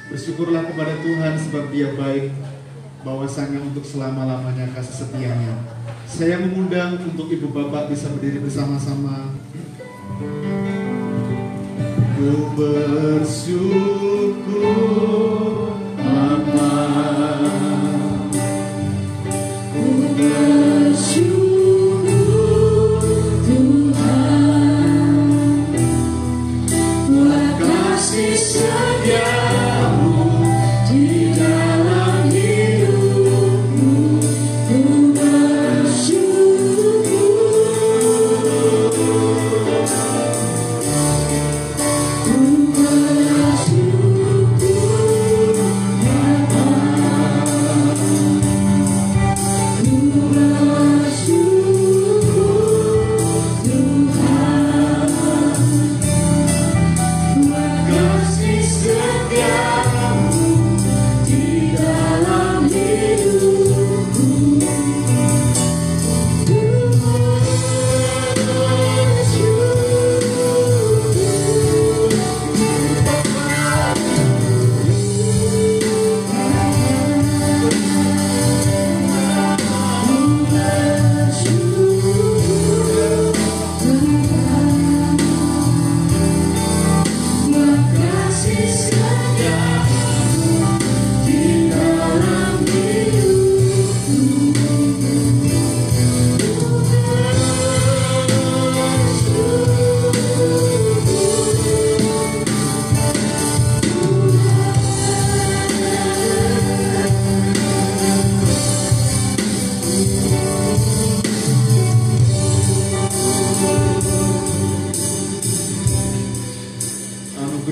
Bersyukurlah kepada Tuhan sebab Dia baik, bahwasanya untuk selama-lamanya kasih setianya. Saya mengundang untuk ibu bapak bisa berdiri bersama-sama. Ku bersyukur Bapa, ku bersyukur Tuhan, buat kasih setiamu di dalam hidupku.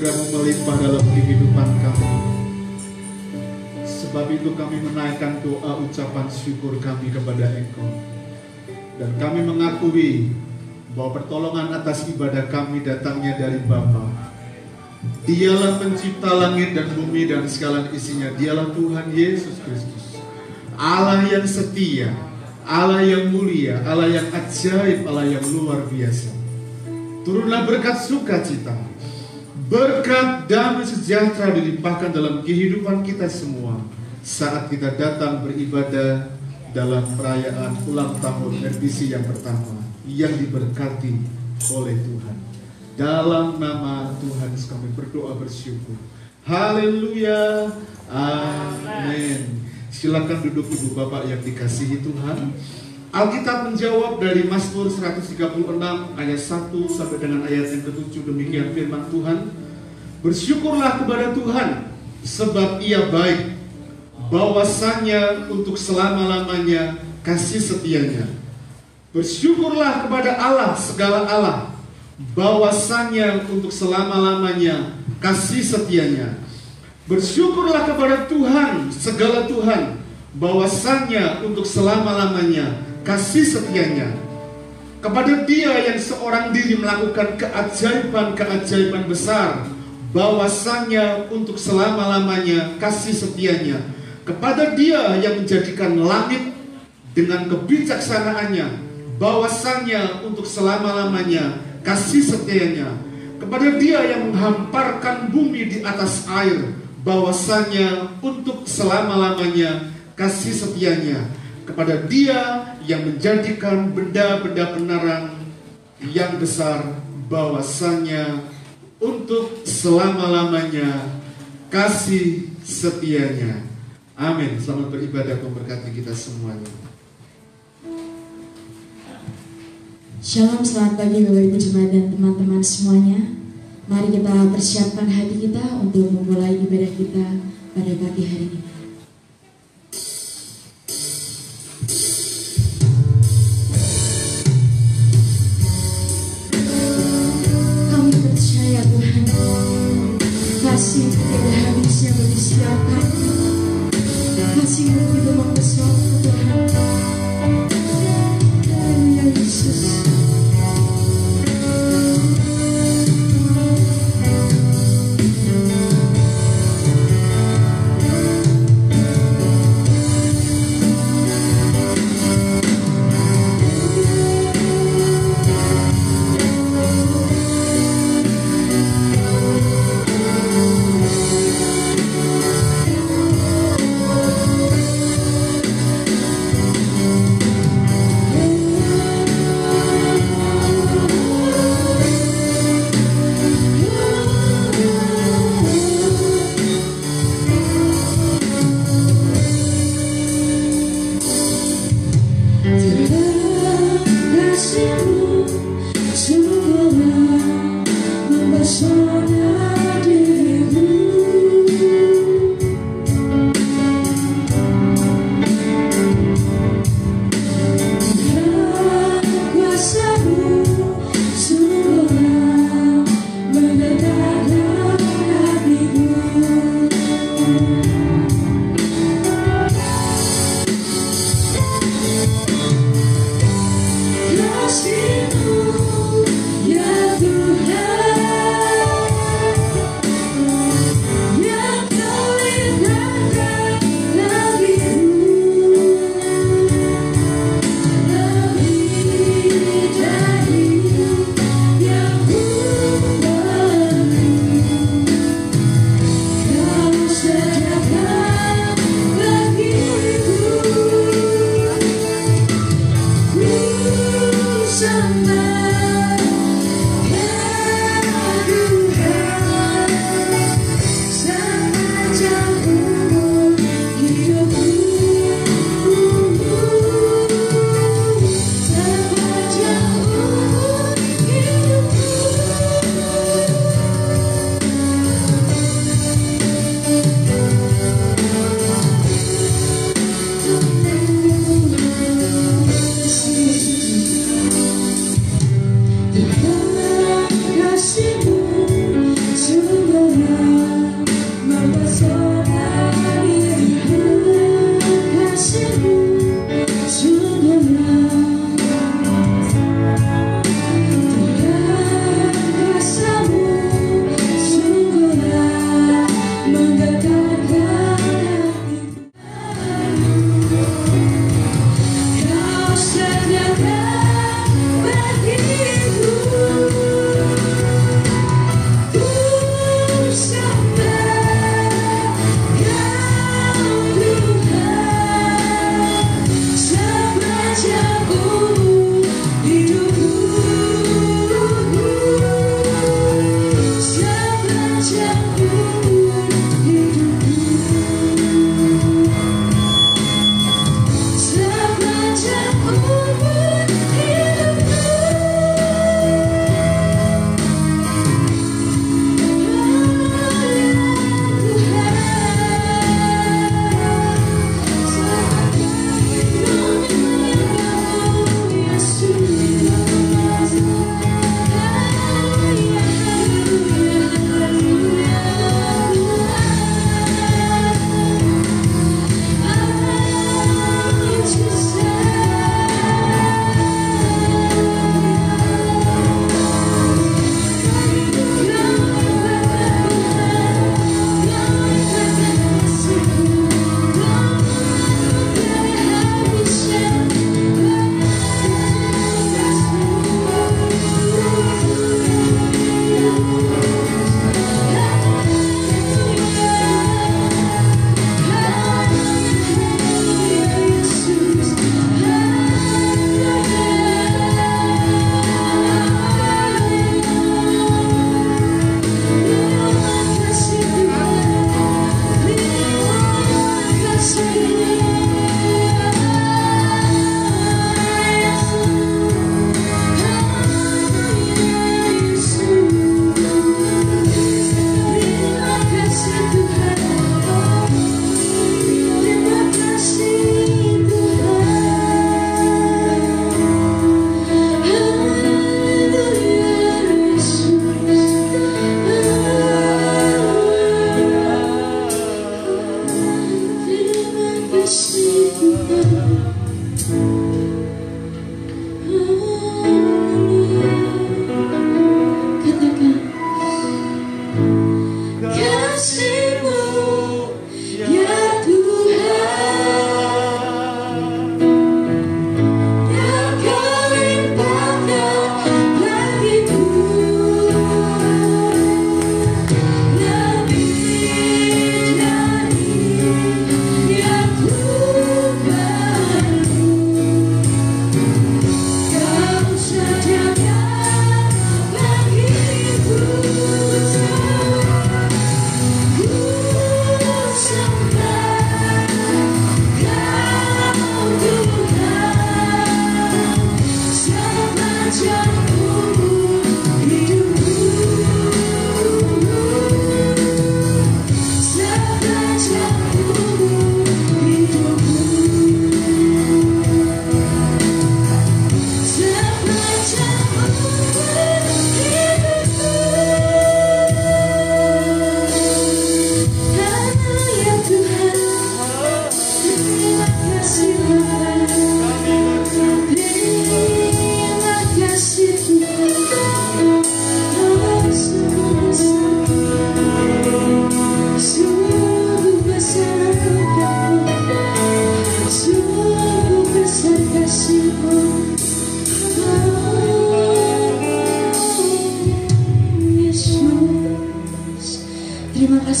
Ku melimpah dalam kehidupan kami. Sebab itu kami menaikkan doa ucapan syukur kami kepada Engkau. Dan kami mengakui bahwa pertolongan atas ibadah kami datangnya dari Bapa. Dialah pencipta langit dan bumi dan segala isinya. Dialah Tuhan Yesus Kristus, Allah yang setia, Allah yang mulia, Allah yang ajaib, Allah yang luar biasa. Turunlah berkat sukacita, berkat damai sejahtera dilimpahkan dalam kehidupan kita semua saat kita datang beribadah dalam perayaan ulang tahun RBC yang pertama yang diberkati oleh Tuhan. Dalam nama Tuhan kami berdoa bersyukur. Haleluya. Amin. Silakan duduk ibu bapak yang dikasihi Tuhan. Alkitab menjawab dari Mazmur 136 ayat 1 sampai dengan ayat yang ke-7. Demikian firman Tuhan. Bersyukurlah kepada Tuhan sebab Ia baik, bahwasanya untuk selama-lamanya kasih setianya. Bersyukurlah kepada Allah segala Allah, bahwasanya untuk selama-lamanya kasih setianya. Bersyukurlah kepada Tuhan segala Tuhan, bahwasanya untuk selama-lamanya kasih setianya. Kepada Dia yang seorang diri melakukan keajaiban-keajaiban besar, bahwasanya untuk selama-lamanya kasih setianya. Kepada Dia yang menjadikan langit dengan kebijaksanaannya, bahwasanya untuk selama-lamanya kasih setianya. Kepada Dia yang menghamparkan bumi di atas air, bahwasanya untuk selama-lamanya kasih setianya. Kepada Dia yang menjadikan benda-benda penarang yang besar, bahwasanya untuk selama-lamanya kasih setianya. Amin. Selamat beribadah, memberkati kita semuanya. Shalom, selamat pagi Bapak Ibu Jemaat dan teman-teman semuanya. Mari kita persiapkan hati kita untuk memulai ibadah kita pada pagi hari ini. Kami percaya Tuhan, kasih tidak habisnya bagi siapa. Kasih-Mu begitu mempesona Tuhan. Haleluya Yesus.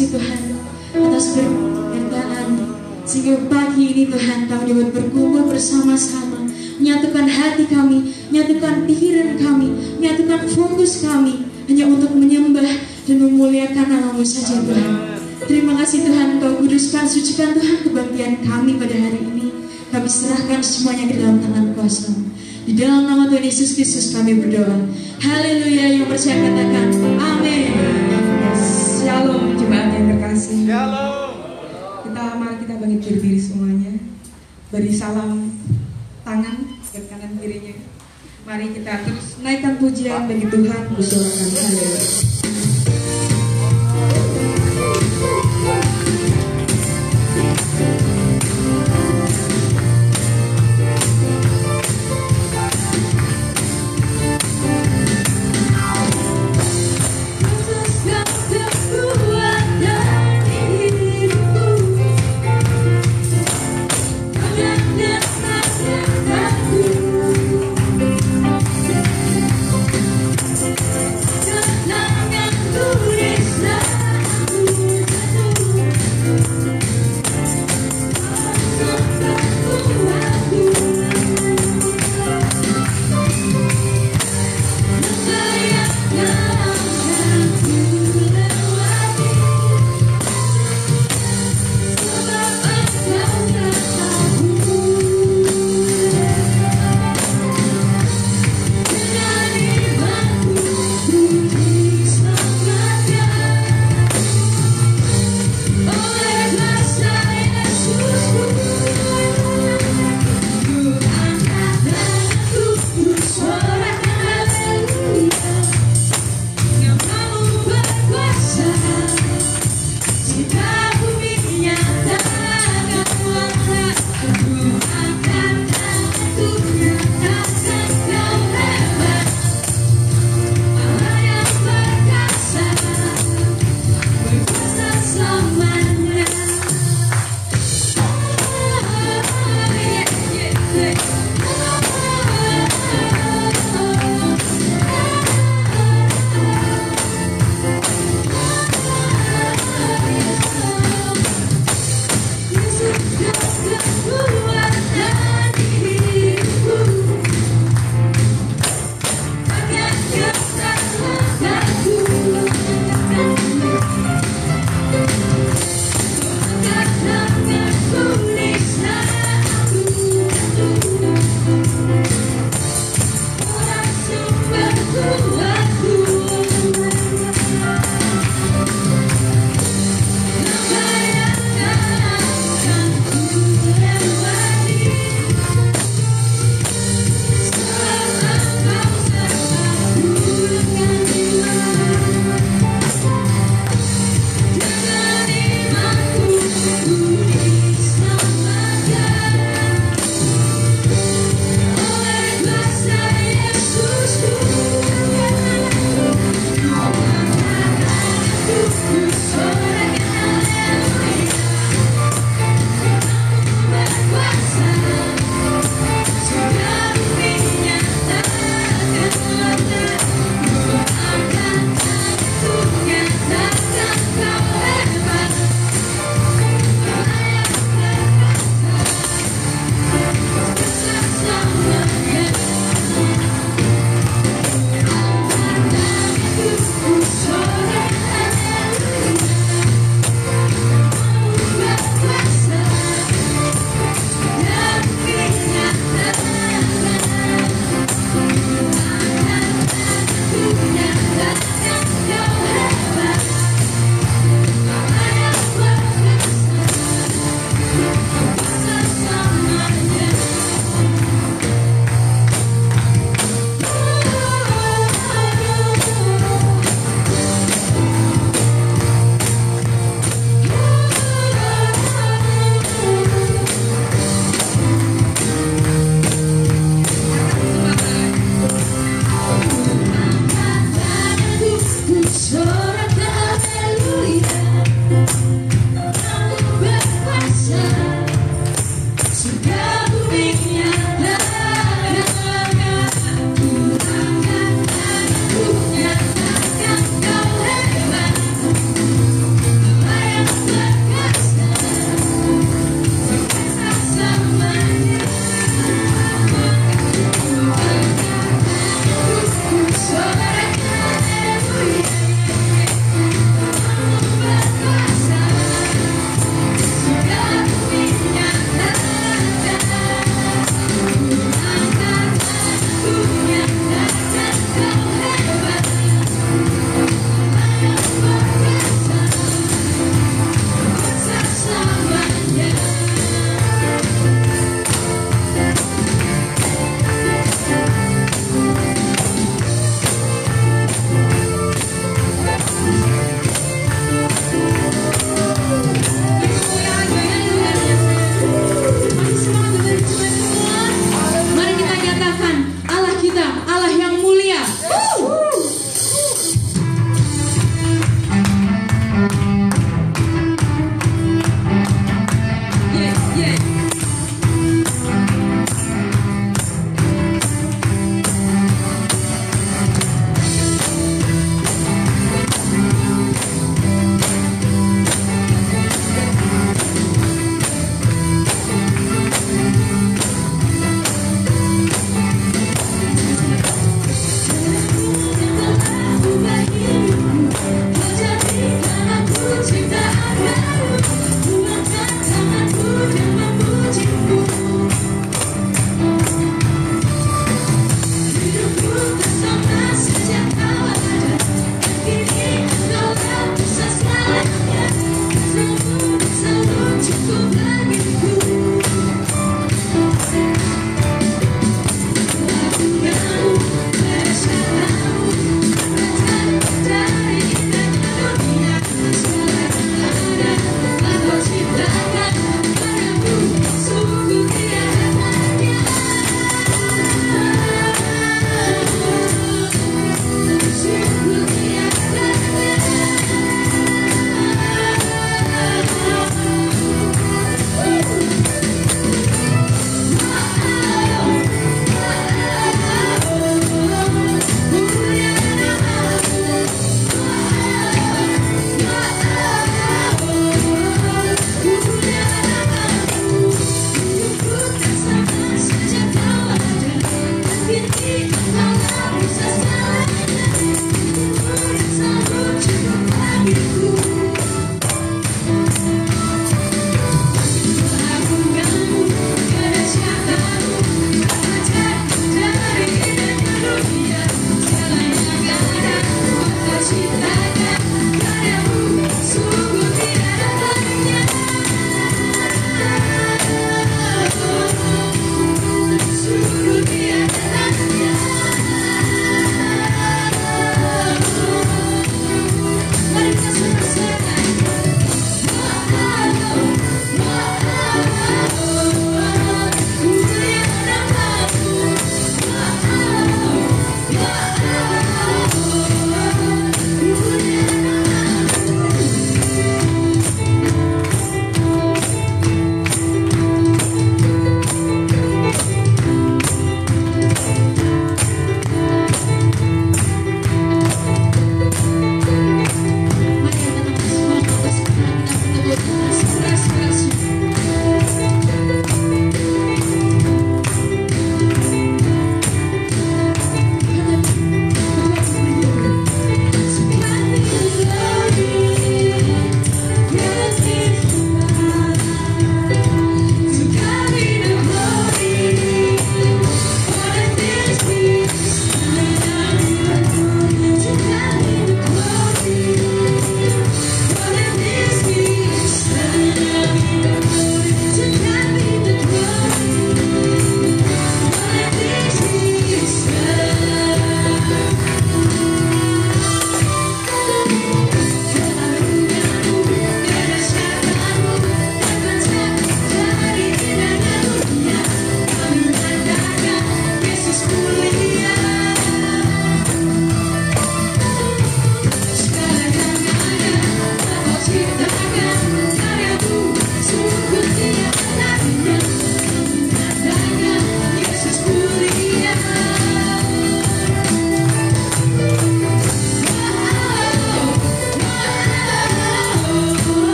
kasih Tuhan atas berkat-Mu, sehingga pagi ini Tuhan kami dapat berkumpul bersama-sama, menyatukan hati kami, menyatukan pikiran kami, menyatukan fokus kami hanya untuk menyembah dan memuliakan nama-Mu saja Tuhan. Terima kasih Tuhan, Kau kuduskan, sucikan Tuhan kebaktian kami pada hari ini. Kami serahkan semuanya ke dalam tangan kuasa-Mu. Di dalam nama Tuhan Yesus Kristus kami berdoa. Haleluya. Yang percaya katakan amin. Shalom jemaat yang terkasih. Shalom. Mari kita bangkit berdiri semuanya. Beri salam tangan ke kanan kirinya. Mari kita terus naikkan pujian bagi Tuhan, bersorakan haleluya.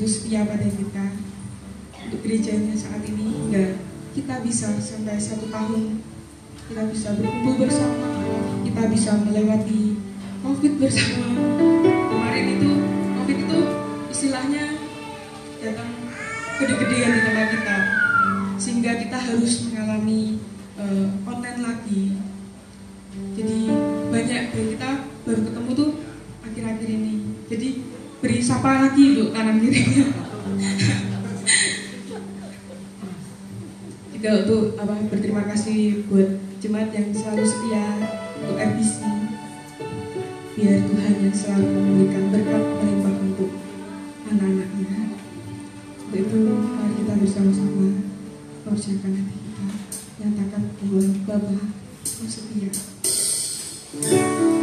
begitu setia pada kita. Untuk gerejanya saat ini hingga kita bisa sampai 1 tahun, kita bisa berkumpul bersama, kita bisa melewati COVID bersama. Kemarin itu COVID itu istilahnya datang gede-gedean di tempat kita, sehingga kita harus mengalami online lagi. Jadi banyak dari kita baru ketemu tuh akhir-akhir ini. Jadi beri sapa lagi untuk kanan kirinya. Juga untuk berterima kasih buat jemaat yang selalu setia untuk RBC. Biar Tuhan yang selalu memberikan berkat melimpah untuk anak-anaknya. Untuk itu mari kita bersama-sama mempersiapkan hati kita, nyatakan bahwa Bapa setia. Kenapa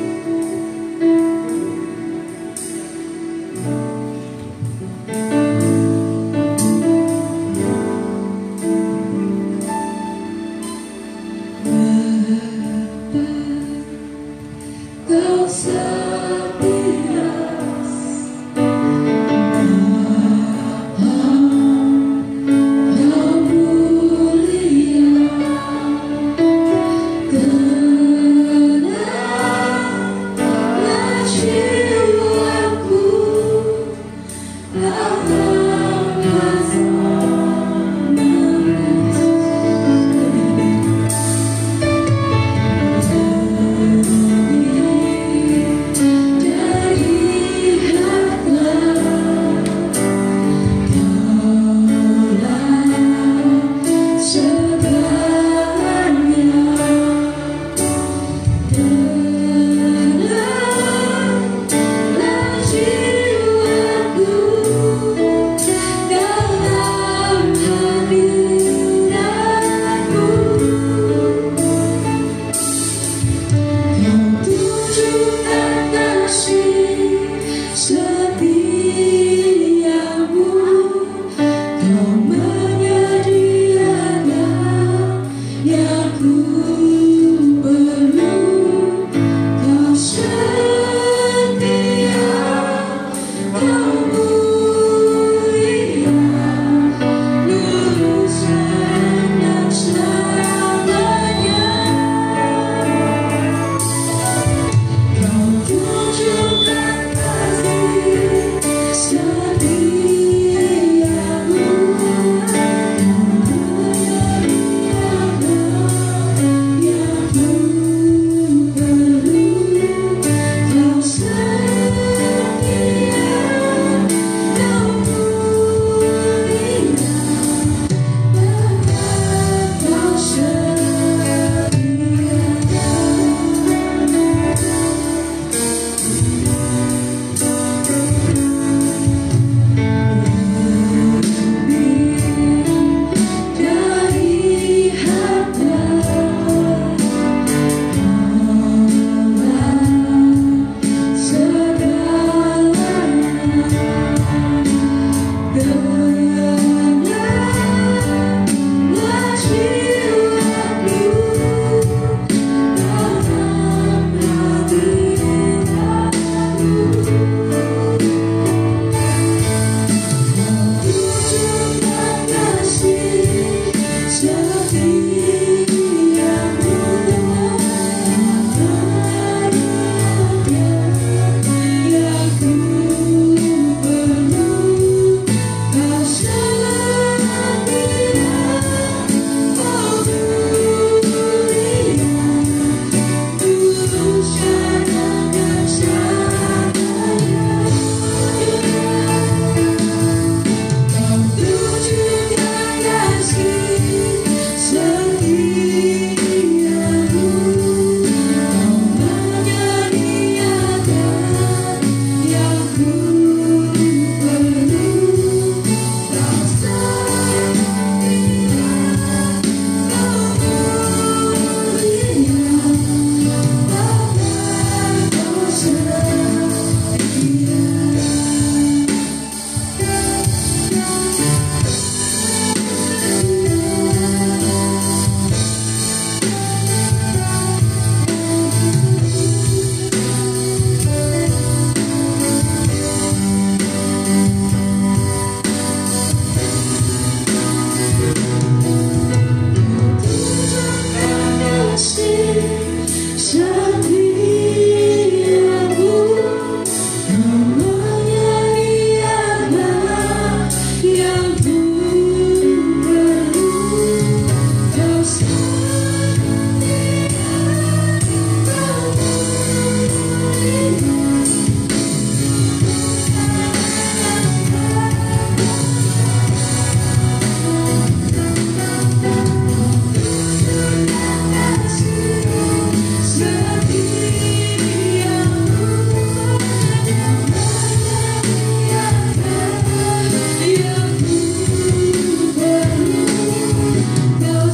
Yang ku perlu, kau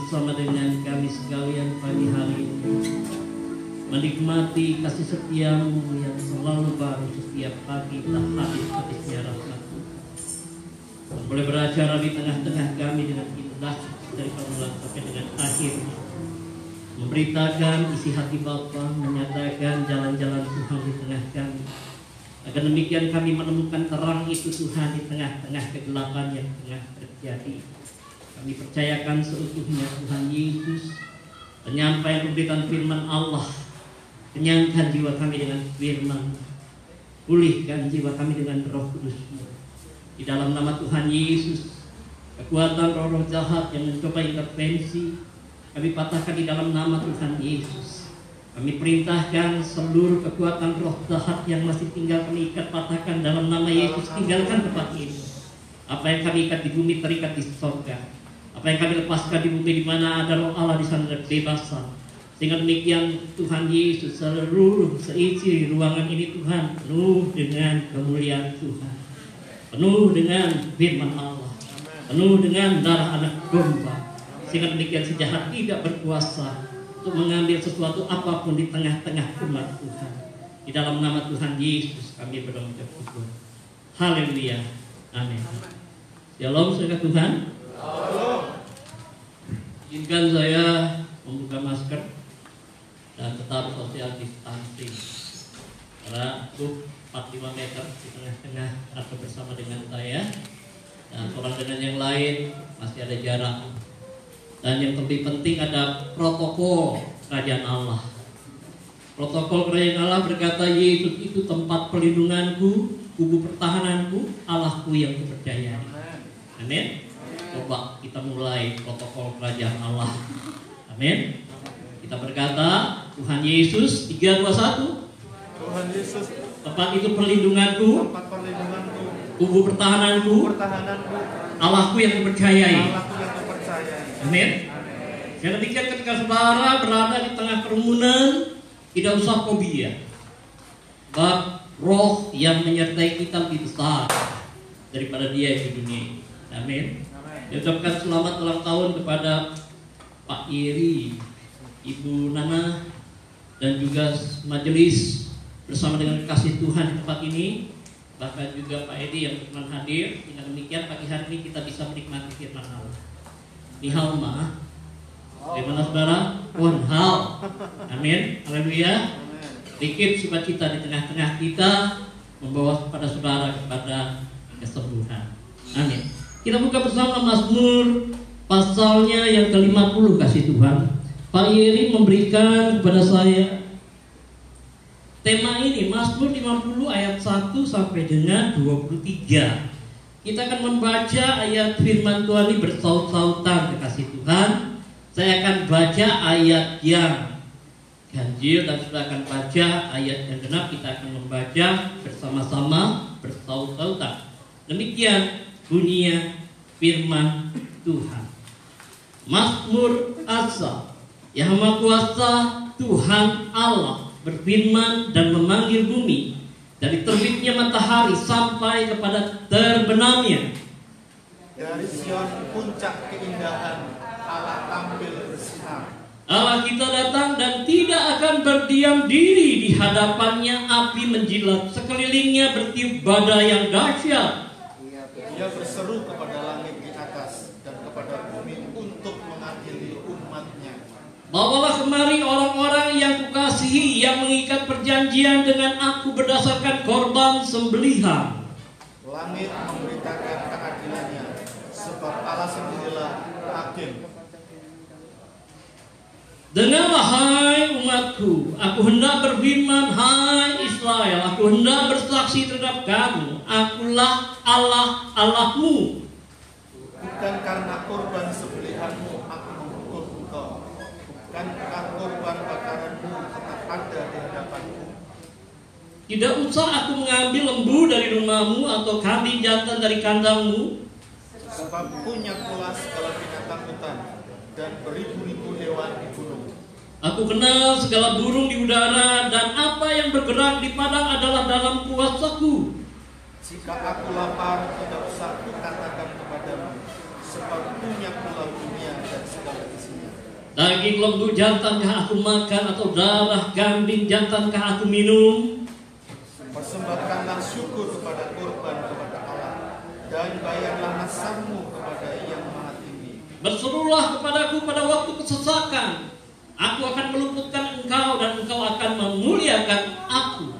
bersama dengan kami sekalian pagi hari ini, menikmati kasih setiamu yang selalu baru setiap pagi, tak habis-habisnya rahmat-Mu. Boleh beracara di tengah-tengah kami dengan indah dari permulaan sampai dengan akhir, memberitakan isi hati Bapa, menyatakan jalan-jalan Tuhan di tengah kami. Agar demikian kami menemukan terang itu Tuhan di tengah-tengah kegelapan yang tengah terjadi. Kami percayakan seutuhnya Tuhan Yesus, penyampaian pemberitaan firman Allah. Kenyangkan jiwa kami dengan firman, pulihkan jiwa kami dengan Roh Kudus-Mu. Di dalam nama Tuhan Yesus, kekuatan roh-roh jahat yang mencoba intervensi, kami patahkan di dalam nama Tuhan Yesus. Kami perintahkan seluruh kekuatan roh jahat yang masih tinggal kami ikat, patahkan dalam nama Yesus. Tinggalkan tempat ini. Apa yang kami ikat di bumi terikat di surga. Apa yang kami lepaskan di bumi, di mana ada roh Allah di sana ada kebebasan. Sehingga demikian Tuhan Yesus, seluruh seisi ruangan ini Tuhan penuh dengan kemuliaan Tuhan, penuh dengan firman Allah, penuh dengan darah anak domba. Sehingga demikian si jahat tidak berkuasa untuk mengambil sesuatu apapun di tengah-tengah umat Tuhan. Di dalam nama Tuhan Yesus kami berdoa syukur. Haleluya. Amin. Shalom saudara Tuhan. Izinkan saya membuka masker dan tetap social distancing. Karena 45 meter di tengah-tengah atau bersama dengan saya, dan orang dengan yang lain masih ada jarak. Dan yang lebih penting ada protokol kerajaan Allah. Protokol kerajaan Allah berkata, Yesus itu tempat perlindunganku, kubu pertahananku, Allahku yang kupercayai. Amin. Coba kita mulai protokol kerajaan Allah. Amin. Kita berkata, Tuhan Yesus, 3, 2, 1. Tuhan Yesus, tempat itu perlindunganku, kubu pertahananku, Allahku yang kupercayai. Amin. Yang demikian ketika saudara berada di tengah kerumunan, tidak usah fobia. Sebab roh yang menyertai kita lebih besar daripada dia di dunia ini. Amin. Diucapkan selamat ulang tahun kepada Pak Iri, Ibu Nana, dan juga majelis bersama dengan kasih Tuhan di tempat ini. Bahkan juga Pak Edi yang berkenan hadir. Dengan demikian pagi hari ini kita bisa menikmati firman Allah. Nihal ma, bagaimana saudara? Wanhal. Amin. Haleluya. Dikit sukacita di tengah-tengah kita membawa kepada saudara kepada kesembuhan. Amin. Kita buka bersama Mazmur pasalnya yang ke-50 kasih Tuhan. Pak Yeri memberikan kepada saya tema ini, Mazmur 50 ayat 1 sampai dengan 23. Kita akan membaca ayat firman Tuhan ini bersaut-sautan kekasih Tuhan. Saya akan baca ayat yang ganjil dan sudah akan baca ayat yang genap. Kita akan membaca bersama-sama bersaut-sautan. Demikian bunyinya firman Tuhan. Mazmur Asa. Yang Maha Kuasa Tuhan Allah berfirman dan memanggil bumi, dari terbitnya matahari sampai kepada terbenamnya. Dari Sion puncak keindahan Allah tampil bersinar. Allah kita datang dan tidak akan berdiam diri. Di hadapannya api menjilat, sekelilingnya bertiup badai yang dahsyat. Dia berseru kepada langit di atas dan kepada bumi untuk mengadili umatnya. Bawalah kemari orang-orang yang kukasihi, yang mengikat perjanjian dengan aku berdasarkan korban sembelihan. Langit memberitakan keadilannya, sebab Allah sendirilah hakim. Dengarlah hai umatku, aku hendak berfirman, hai Israel, aku hendak bersaksi terhadap kamu, akulah Allah Allahmu. Bukan karena korban sembelihanmu aku menghukum engkau, bukan karena korban bakaranmu tetap ada di hadapanku. Tidak usah aku mengambil lembu dari rumahmu atau kambing jantan dari kandangmu, sebab punya pula segala binatang hutan dan beribu-ribu hewan di gunung. Aku kenal segala burung di udara, dan apa yang bergerak di padang adalah dalam kuasaku. Jika aku lapar, tidak usah kukatakan kepadamu, sebab punya pula dunia dan segala isinya. Daging lembu jantankah aku makan, atau darah kambing jantankah aku minum? Persembahkanlah syukur kepada kurban kepada Allah, dan bayarlah nasabmu kepada Yang Maha Tinggi. Berserulah kepadaku pada waktu kesesakan. Aku akan meluputkan engkau, dan engkau akan memuliakan aku.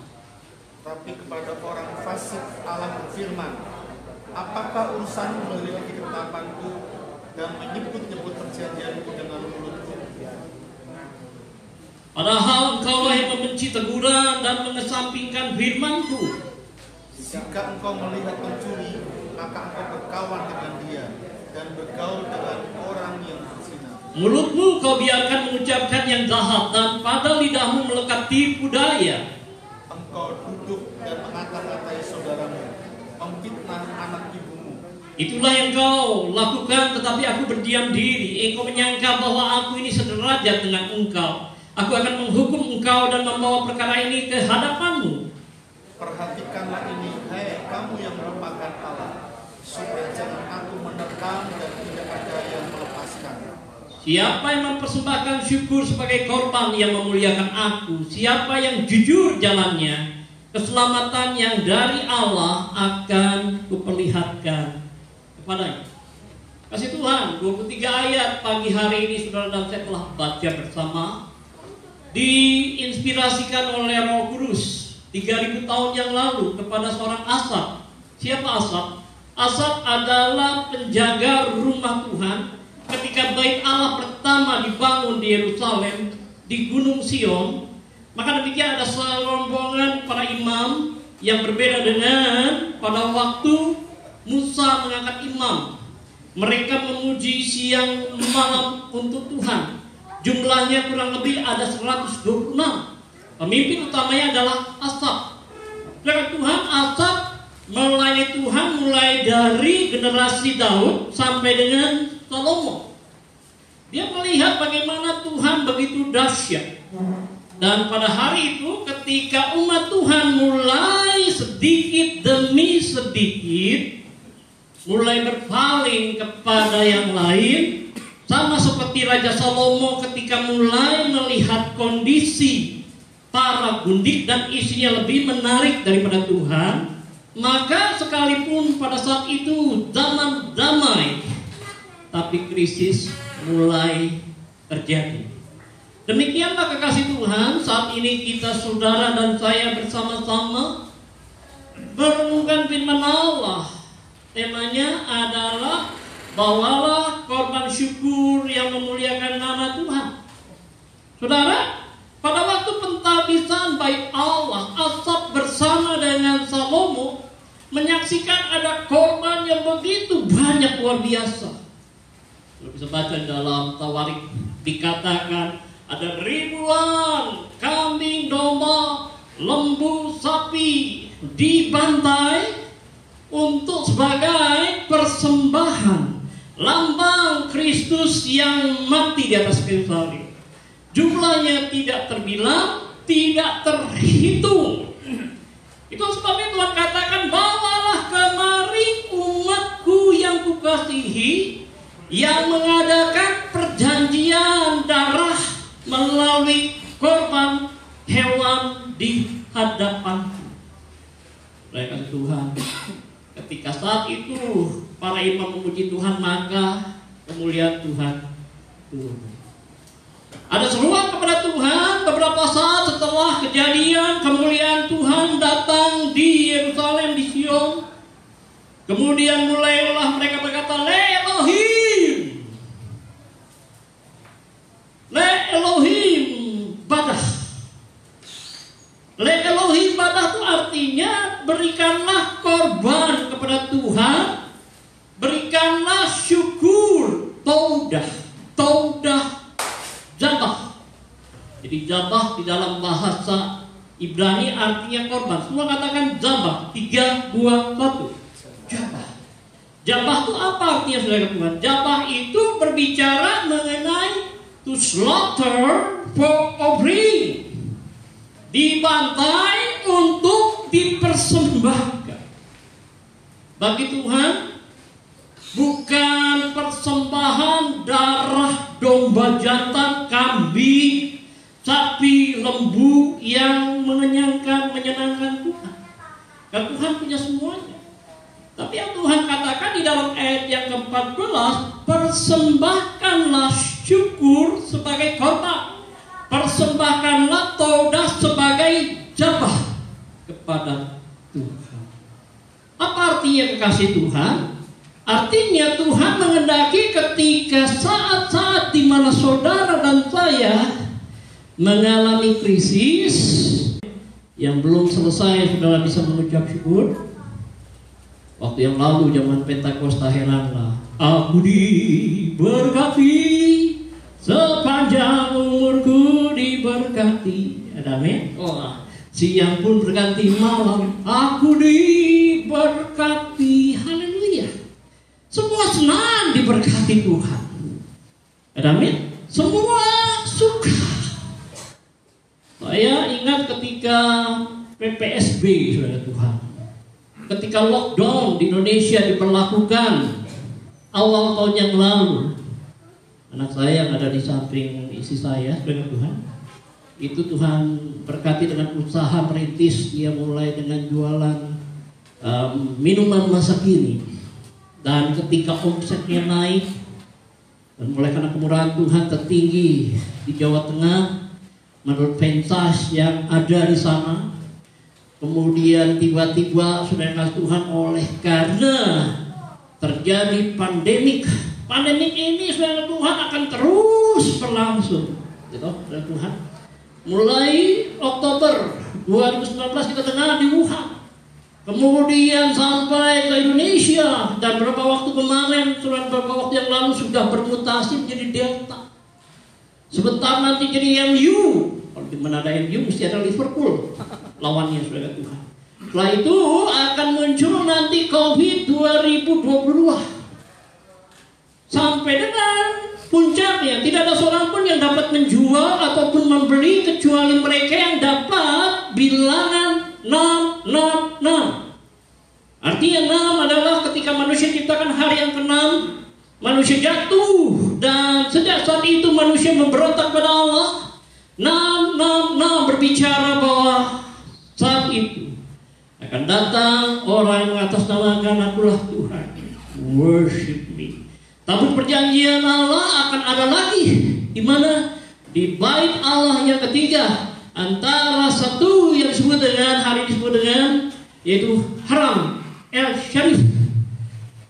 Tapi kepada orang fasik Allah berfirman, apakah urusanmu menyelidiki ketetapanku dan menyebut-nyebut perjanjianku dengan mulutmu? Padahal engkaulah yang membenci teguran dan mengesampingkan firman-Ku. Jika engkau melihat pencuri, maka engkau berkawan dengan dia dan bergaul dengan orang yang berzina. Mulutmu kau biarkan mengucapkan yang jahat, dan pada lidahmu melekat tipu daya. Engkau duduk dan mengata-ngatai saudaramu, memfitnah anak ibumu. Itulah yang kau lakukan, tetapi aku berdiam diri. Engkau menyangka bahwa aku ini sederajat dengan engkau. Aku akan menghukum engkau dan membawa perkara ini ke hadapanmu. Perhatikanlah ini, hai kamu yang merupakan Allah, supaya jangan aku menekan dan tidak ada yang melepaskan. Siapa yang mempersembahkan syukur sebagai korban yang memuliakan aku, siapa yang jujur jalannya, keselamatan yang dari Allah akan kuperlihatkan kepadanya. Kasih Tuhan, 23 ayat pagi hari ini saudara dan saya telah baca bersama, diinspirasikan oleh Roh Kudus 3000 tahun yang lalu kepada seorang Asaf. Siapa Asaf? Asaf adalah penjaga rumah Tuhan ketika bait Allah pertama dibangun di Yerusalem, di Gunung Sion. Maka demikian ada serombongan para imam yang berbeda dengan pada waktu Musa mengangkat imam. Mereka memuji siang malam untuk Tuhan. Jumlahnya kurang lebih ada 126. Pemimpin utamanya adalah Asaf. Dengan Tuhan, Asaf melayani Tuhan mulai dari generasi Daud sampai dengan Salomo. Dia melihat bagaimana Tuhan begitu dahsyat. Dan pada hari itu ketika umat Tuhan mulai sedikit demi sedikit mulai berpaling kepada yang lain, sama seperti Raja Salomo ketika mulai melihat kondisi para gundik dan isinya lebih menarik daripada Tuhan, maka sekalipun pada saat itu zaman damai, tapi krisis mulai terjadi. Demikianlah kekasih Tuhan, saat ini kita saudara dan saya bersama-sama merenungkan firman Allah. Temanya adalah bawalah korban syukur yang memuliakan nama Tuhan. Saudara, pada waktu pentabisan bait Allah, Asaf bersama dengan Salomo menyaksikan ada korban yang begitu banyak, luar biasa. Kalau bisa baca dalam Tawarik, dikatakan ada ribuan kambing, domba, lembu, sapi dibantai untuk sebagai persembahan lambang Kristus yang mati di atas kayu salib. Jumlahnya tidak terbilang, tidak terhitung. Itu sebabnya Tuhan katakan, bawalah kemari umatku yang kukasihi, yang mengadakan perjanjian darah melalui korban hewan di hadapanku. Baik kasih Tuhan, ketika saat itu para imam memuji Tuhan, maka kemuliaan Tuhan turun. Ada seruan kepada Tuhan. Beberapa saat setelah kejadian, kemuliaan Tuhan datang di Yerusalem, di Sion. Kemudian mulailah mereka berkata, Le Elohim, Le Elohim badah. Le Elohim badah itu artinya berikanlah korban kepada Tuhan, berikanlah syukur, taudah, jabah. Jadi jabah di dalam bahasa Ibrani artinya korban. Semua katakan jabah. 3, 2, 1. Jabah. Jabah itu apa artinya, saudara Tuhan? Jabah itu berbicara mengenai to slaughter for offering. Dibantai untuk dipersembahkan. Bagi Tuhan bukan persembahan darah domba jantan, kambing, sapi, lembu yang mengenyangkan, menyenangkan Tuhan. Dan Tuhan punya semuanya. Tapi yang Tuhan katakan di dalam ayat yang ke-14, persembahkanlah syukur sebagai korban, persembahkanlah taudah sebagai jabah kepada Tuhan. Apa artinya kekasih Tuhan? Artinya Tuhan menghendaki ketika saat-saat di mana saudara dan saya mengalami krisis yang belum selesai, saudara bisa mengucap syukur. Waktu yang lalu zaman Pentakosta, heranlah, aku diberkati sepanjang umurku diberkati. Ada amin? Oh, siang pun berganti malam, aku diberkati. Haleluya. Semua senang diberkati Tuhan. Ada amin? Semua suka. Saya ingat ketika PPSB, saudara Tuhan, ketika lockdown di Indonesia diberlakukan awal tahun yang lalu, anak saya yang ada di samping istri saya, saudara Tuhan, itu Tuhan berkati dengan usaha merintis. Dia mulai dengan jualan minuman masa kini, dan ketika omsetnya naik, dan mulai karena kemurahan Tuhan tertinggi di Jawa Tengah menurut pensas yang ada di sana. Kemudian tiba-tiba saudara Tuhan, oleh karena terjadi pandemik ini, saudara Tuhan, akan terus berlangsung, gitu, saudara Tuhan. Mulai Oktober 2019 kita dengar di Wuhan, kemudian sampai ke Indonesia, dan beberapa waktu kemarin, beberapa waktu yang lalu sudah bermutasi menjadi Delta. Sebentar nanti jadi MU. Kalau di mana ada MU mesti ada Liverpool lawannya, saudara Tuhan. Setelah itu akan muncul nanti COVID 2022. Sampai dengan puncaknya tidak ada seorang pun yang dapat menjual ataupun membeli kecuali mereka yang dapat bilangan 666. Artinya 6 adalah ketika manusia ciptakan hari yang ke-6, manusia jatuh, dan sejak saat itu manusia memberontak pada Allah. 666 berbicara bahwa saat itu akan datang orang yang mengatasnamakan akulah Tuhan, worship me. Tabut perjanjian Allah akan ada lagi, di mana di bait Allah yang ketiga, antara satu yang disebut dengan hari disebut dengan yaitu Haram El Syarif,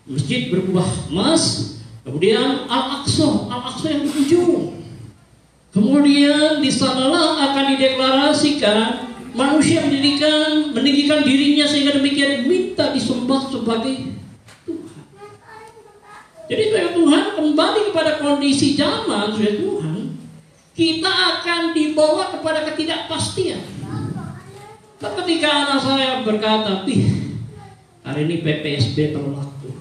masjid berkubah emas, kemudian Al-Aqsa yang di ujung. Kemudian di sanalah akan dideklarasikan manusia meninggikan dirinya sehingga demikian minta disembah sebagai Tuhan. Jadi Tuhan kembali kepada kondisi zaman, Tuhan, kita akan dibawa kepada ketidakpastian. Ketika anak saya berkata, hari ini PPSB berlaku,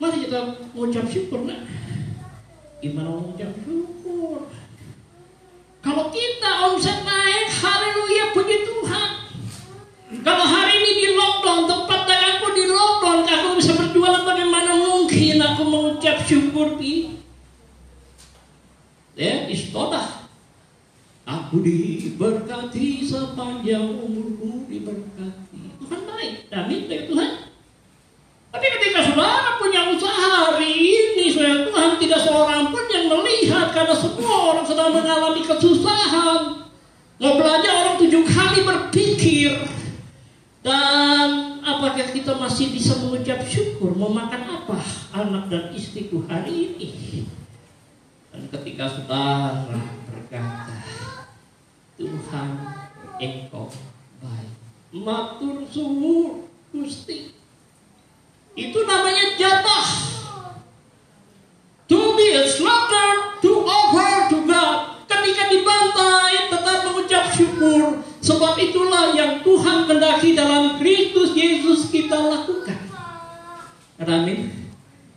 mari kita mengucap syukur, nak. Gimana mengucap syukur? Kalau kita omset naik, haleluya, puji Tuhan. Kalau hari ini di lockdown, tempat dagangku di lockdown, aku bisa berjualan, bagaimana mungkin aku mengucap syukur? Ya, istodah. Aku diberkati sepanjang umurku, diberkati. Tuhan baik, amin, baik Tuhan. Tapi ketika saudara punya usaha hari ini, saudara Tuhan, tidak seorang pun yang melihat, karena semua orang sedang mengalami kesusahan. Mau belajar orang 7 kali berpikir. Dan apakah kita masih bisa mengucap syukur? Mau makan apa anak dan istriku hari ini? Dan ketika saudara berkata, Tuhan, Engkau baik, matur suwun Gusti, itu namanya jatah. To be a slaughter, to offer to God. Ketika dibantai, tetap mengucap syukur. Sebab itulah yang Tuhan kehendaki dalam Kristus Yesus kita lakukan. Amin.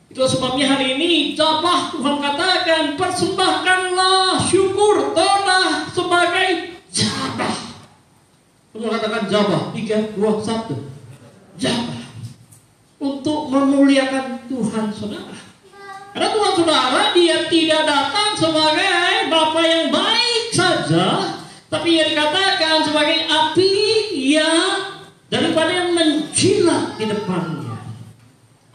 Itu sebabnya hari ini jabah Tuhan katakan, persembahkanlah syukur todah sebagai jabah. Tuhan katakan jabah. 3, 2, 1. Jabah. Untuk memuliakan Tuhan, saudara. Karena Tuhan saudara, dia tidak datang sebagai Bapa yang baik saja, tapi ia dikatakan sebagai api yang daripada yang menjilat di depannya.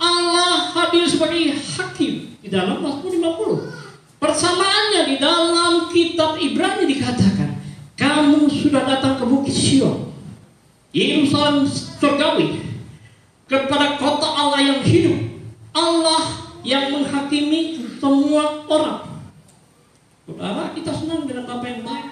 Allah hadir sebagai hakim di dalam Mazmur 50. Persamaannya di dalam kitab Ibrani dikatakan, kamu sudah datang ke Bukit Sion, Yerusalem surgawi, kepada kota Allah yang hidup, Allah yang menghakimi semua orang. Saudara, kita senang dengan apa yang baik.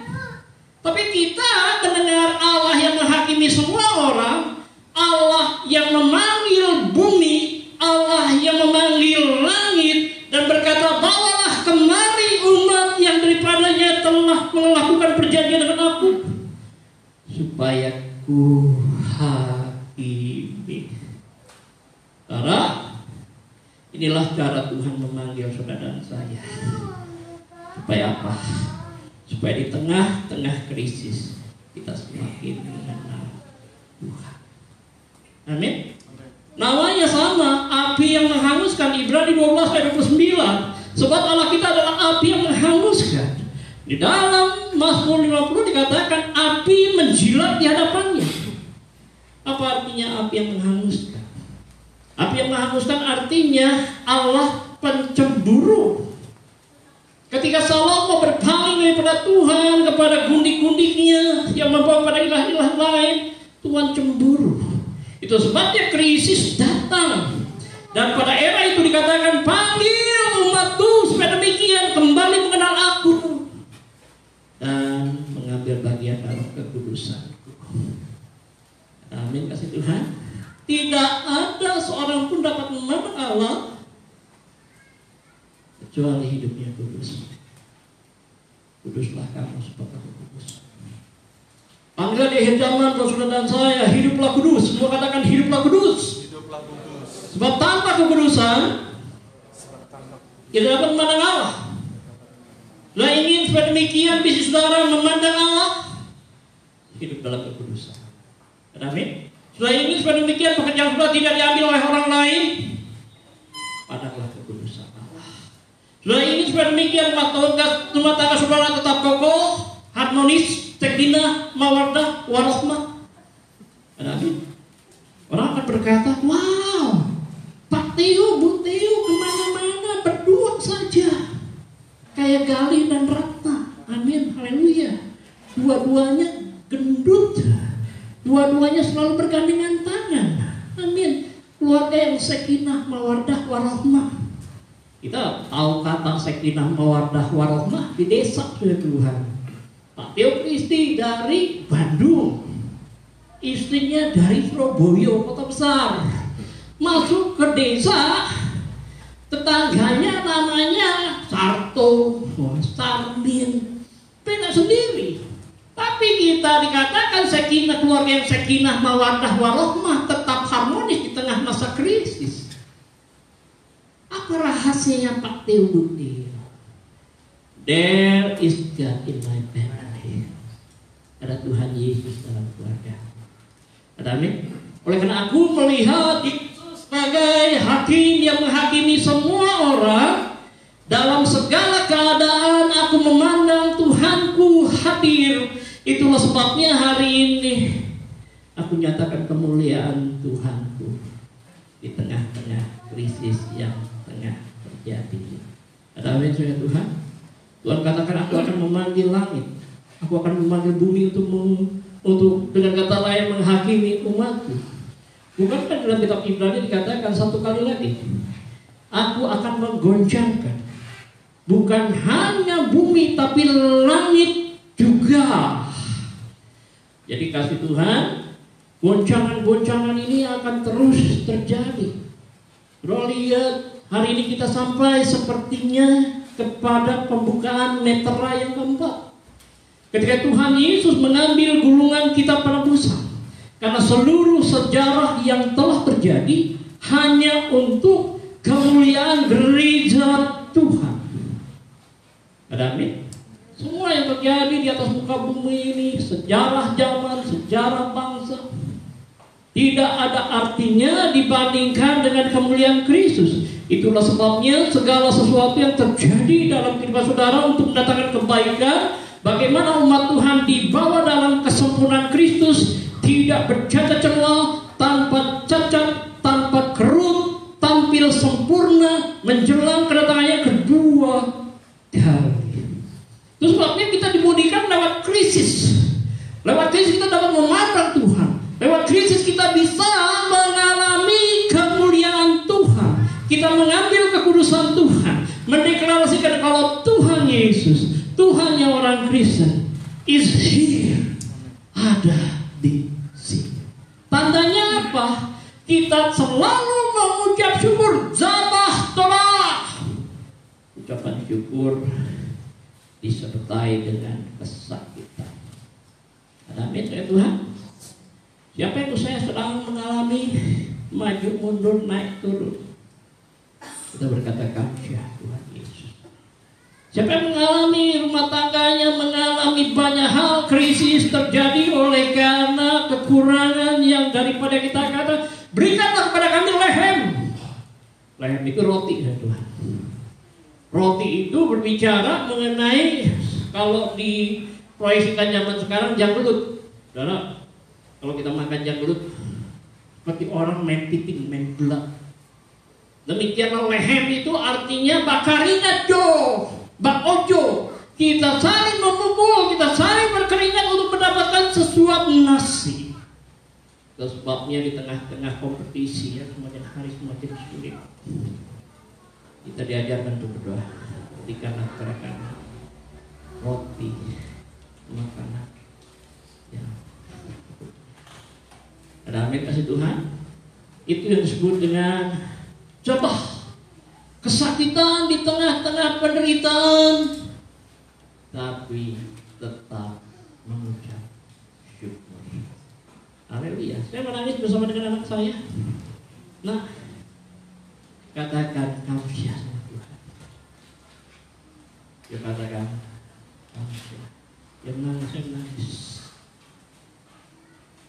Tapi kita mendengar Allah yang menghakimi semua orang, Allah yang memanggil bumi, Allah yang memanggil langit, dan berkata, bawalah kemari umat yang daripadanya telah melakukan perjanjian dengan aku, supaya ku hakimi. Saudara, inilah cara Tuhan memanggil saudara dan saya. Supaya apa? Supaya di tengah-tengah krisis kita semakin mengenal Tuhan. Amin. Namanya sama, api yang menghanguskan. Ibrani 12 ayat 29. Sebab Allah kita adalah api yang menghanguskan. Di dalam Mazmur 50 dikatakan api menjilat di hadapannya. Apa artinya api yang menghanguskan? Api yang menghanguskan artinya Allah pencemburu. Ketika Salomo berpaling daripada Tuhan kepada gundik-gundiknya yang membawa pada ilah-ilah lain, Tuhan cemburu. Itu sebabnya krisis datang. Dan pada era itu dikatakan, panggil umatku supaya demikian kembali mengenal aku dan mengambil bagian dalam kekudusanku. Amin, kasih Tuhan. Tidak ada seorang pun dapat memandang Allah kecuali hidupnya kudus. Kuduslah kamu sebab aku kudus. Panggilan di akhir zaman buat saudara dan saya, hiduplah kudus. Semua katakan hiduplah kudus. Hiduplah kudus. Sebab tanpa kekudusan kita dapat memandang Allah. Lah ingin supaya demikian bisnis saudara memandang Allah, hidup dalam kekudusan. Amin. Sudah ingin supaya demikian pekerjaan saudara tidak diambil oleh orang lain, pandanglah kekudusan Allah. Sudah ingin supaya demikian rumah tangga saudara tetap kokoh, harmonis, sakinah, mawaddah, warahmah. Amin. Orang akan berkata, wow, Pak Teo, Bu Teo kemana-mana berdua saja, kayak Gali dan Ratna. Amin, haleluya. Dua-duanya gendut. Dua-duanya selalu bergandengan tangan. Amin. Keluarga yang sakinah, mawaddah, warahmah. Kita tahu kata sakinah, mawaddah, warahmah di desa sudah Tuhan. Pak Teo Kristi dari Bandung, istrinya dari Surabaya, kota besar. Masuk ke desa, tetangganya namanya Sarto, Sarmin, beda sendiri. Tapi kita dikatakan sakinah, keluarga yang sakinah, mawaddah, warahmah, tetap harmonis di tengah masa krisis. Apa rahasianya Pak Teo Bukti? There is God in my family. Ada Tuhan Yesus dalam keluarga. Amin. Oleh karena aku melihat sebagai hakim yang menghakimi semua orang, dalam segala keadaan aku memandang Tuhanku hadir. Itulah sebabnya hari ini aku nyatakan kemuliaan Tuhanku di tengah-tengah krisis yang tengah terjadi. Amin, saudara Tuhan. Tuhan katakan aku akan memanggil langit, aku akan memanggil bumi untuk dengan kata lain menghakimi umatku. Bukankah dalam kitab Ibrani dikatakan satu kali lagi, aku akan menggoncangkan bukan hanya bumi tapi langit juga. Jadi kasih Tuhan, goncangan-goncangan ini akan terus terjadi. Bro, lihat hari ini kita sampai sepertinya kepada pembukaan meterai yang keempat. Ketika Tuhan Yesus mengambil gulungan kitab penebusan, karena seluruh sejarah yang telah terjadi hanya untuk kemuliaan gereja Tuhan. Amin. Semua yang terjadi di atas muka bumi ini, sejarah zaman, sejarah bangsa, tidak ada artinya dibandingkan dengan kemuliaan Kristus. Itulah sebabnya segala sesuatu yang terjadi dalam kehidupan saudara untuk mendatangkan kebaikan, bagaimana umat Tuhan dibawa dalam kesempurnaan Kristus, tidak bercacat celah, tanpa cacat, tanpa kerut, tampil sempurna menjelang kedatangannya kedua kali. Itu sebabnya kita dimudikan lewat krisis. Lewat krisis kita dapat memandang Tuhan. Lewat krisis kita bisa mengalami kemuliaan Tuhan. Kita mengambil kekudusan Tuhan, mendeklarasikan kalau Tuhan Yesus, Tuhannya orang Kristen, is here, ada di sini. Tandanya apa? Kita selalu mengucap syukur, zabah tolah. Ucapan syukur disertai dengan kesakitan. Amin ya Tuhan. Siapa itu saya sedang mengalami maju mundur naik turun, kita berkata kami ya Tuhan Yesus. Siapa yang mengalami rumah tangganya mengalami banyak hal krisis terjadi oleh karena kekurangan yang daripada kita kata, berikanlah kepada kami lehem. Lehem itu roti ya Tuhan. Roti itu berbicara mengenai, kalau diproyeksikan zaman sekarang, janggut. Karena kalau kita makan janggut seperti orang main piting, main belat. Demikianlah lehem itu artinya bakarinat jo, bak ojo. Kita saling memukul, kita saling berkeringat untuk mendapatkan sesuap nasi. Dan sebabnya di tengah-tengah kompetisi ya, semakin hari semakin sulit, kita diajarkan untuk berdoa. Berikanlah kepada kami roti, makanan. Ya. Ada amin kasih Tuhan. Itu yang disebut dengan zabah, kesakitan di tengah-tengah penderitaan, tapi tetap mengucap syukur. Haleluya. Saya menangis bersama dengan anak saya. Nah, katakan kamu sia sama Tuhan. Dia katakan kamu sia. Dia menangis, saya menangis.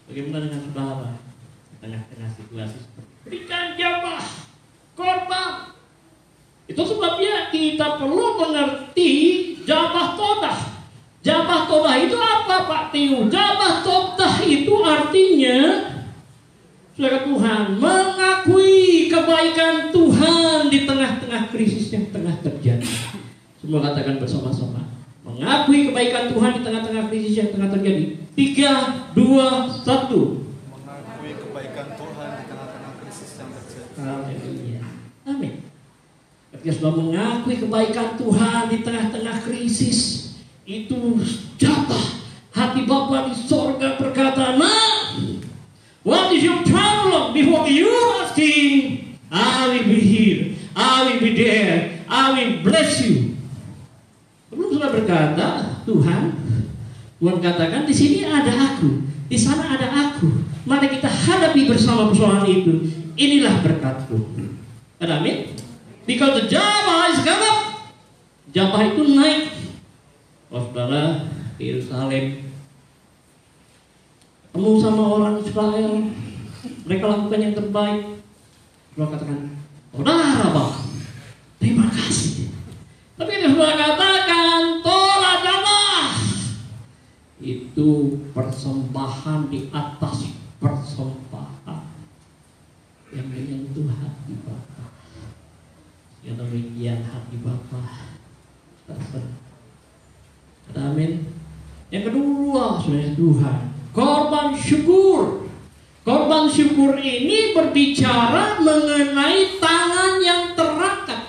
Bagaimana dengan saudara di tengah-tengah situasi seperti berikan jabah, korban. Itu sebabnya kita perlu mengerti jabah todah. Jabah todah itu apa Pak Tiu? Jabah todah itu artinya, saudara Tuhan, mengakui kebaikan Tuhan di tengah-tengah krisis yang tengah terjadi. Semua katakan bersama-sama, mengakui kebaikan Tuhan di tengah-tengah krisis yang tengah terjadi. 3, 2, 1. Mengakui kebaikan Tuhan di tengah-tengah krisis yang terjadi. Amin. Ketika sudah mengakui kebaikan Tuhan di tengah-tengah krisis, itu jatah hati Bapa di sorga berkata, nah, what is your problem? Before you asking, I will be here, I will be there, I will bless you. Belum sudah berkata, Tuhan katakan di sini ada aku, di sana ada aku. Mari kita hadapi bersama persoalan itu. Inilah berkatku. Amin. Because the Jabah is come up. Jabah itu naik. Saudara di Yerusalem ketemu sama orang Israel, mereka lakukan yang terbaik. Saudara katakan, saudara Bang, terima kasih. Tapi dia sudah katakan, tolak Jabah. Itu persembahan di atas persembahan yang menyentuh hati Bapa. Yang demikian hati Bapa tersentuh. Amin. Yang kedua, saudara Tuhan, korban syukur. Korban syukur ini berbicara mengenai tangan yang terangkat.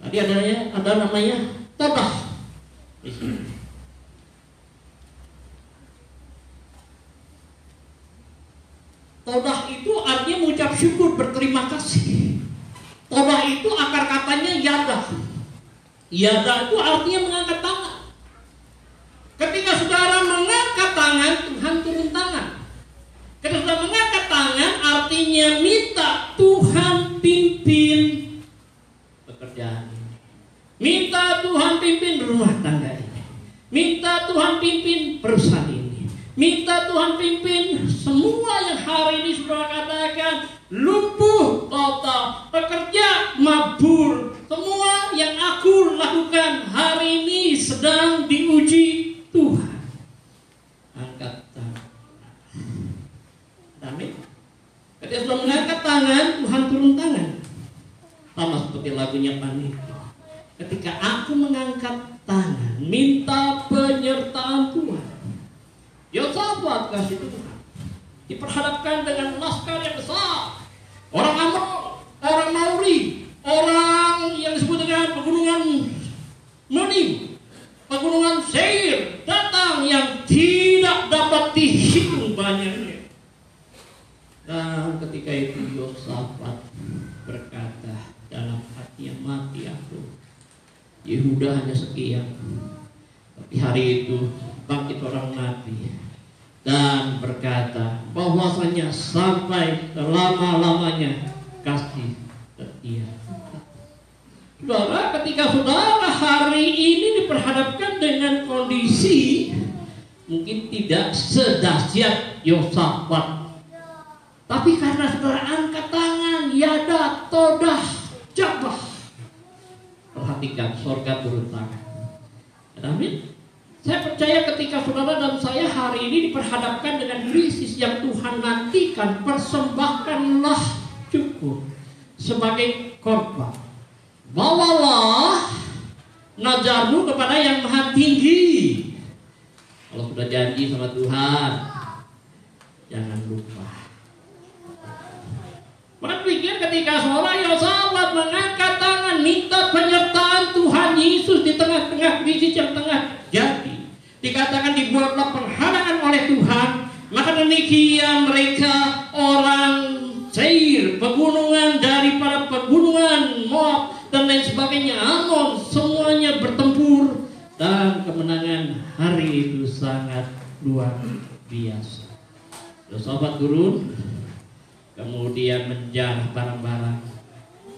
Tadi ada namanya todah. Todah itu artinya mengucap syukur, berterima kasih. Todah itu akar katanya yada. Yada itu artinya mengangkat tangan. Ketika saudara mengangkat tangan, Tuhan turun tangan. Ketika saudara mengangkat tangan, artinya minta Tuhan pimpin pekerjaan ini. Minta Tuhan pimpin rumah tangga ini. Minta Tuhan pimpin perusahaan ini. Minta Tuhan pimpin semua yang hari ini saudara katakan lumpuh total, bekerja, mabur. Semua yang aku lakukan hari ini sedang diuji Tuhan. Angkat tangan. Amin. Ketika sudah mengangkat tangan, Tuhan turun tangan. Sama seperti lagunya Panito. Ketika aku mengangkat tangan, minta penyertaan Tuhan. Yosafat kasih Tuhan. Diperhadapkan dengan laskar yang besar. Orang Amon, orang Mauri, orang yang disebut dengan pegunungan Menim, pegunungan Seir datang yang tidak dapat dihitung banyaknya. Dan ketika itu Yosafat berkata dalam hatinya, mati aku, Yehuda hanya sekian. Tapi hari itu bangkit orang nabi dan berkata bahwasanya sampai selama-lamanya kasih setia. Saudara, ketika saudara hari ini diperhadapkan dengan kondisi mungkin tidak sedahsyat Yosafat, tapi karena saudara angkat tangan, yada, todah, jabah, perhatikan, sorga turun tangan. Amin. Saya percaya ketika saudara dan saya hari ini diperhadapkan dengan krisis yang Tuhan nantikan, persembahkanlah cukup sebagai korban. Bawalah nazarmu kepada yang maha tinggi. Kalau sudah janji sama Tuhan, jangan lupa. Maka pikir ketika seorang Yosafat mengangkat tangan minta penyertaan Tuhan Yesus di tengah-tengah krisis yang tengah jadi, dikatakan dibuatlah penghadangan oleh Tuhan. Maka demikian mereka orang Seir, pegunungan daripada pegunungan Moab dan lain sebagainya, Amon, semuanya bertempur dan kemenangan hari itu sangat luar biasa. Yosafat turun, kemudian menjarah barang-barang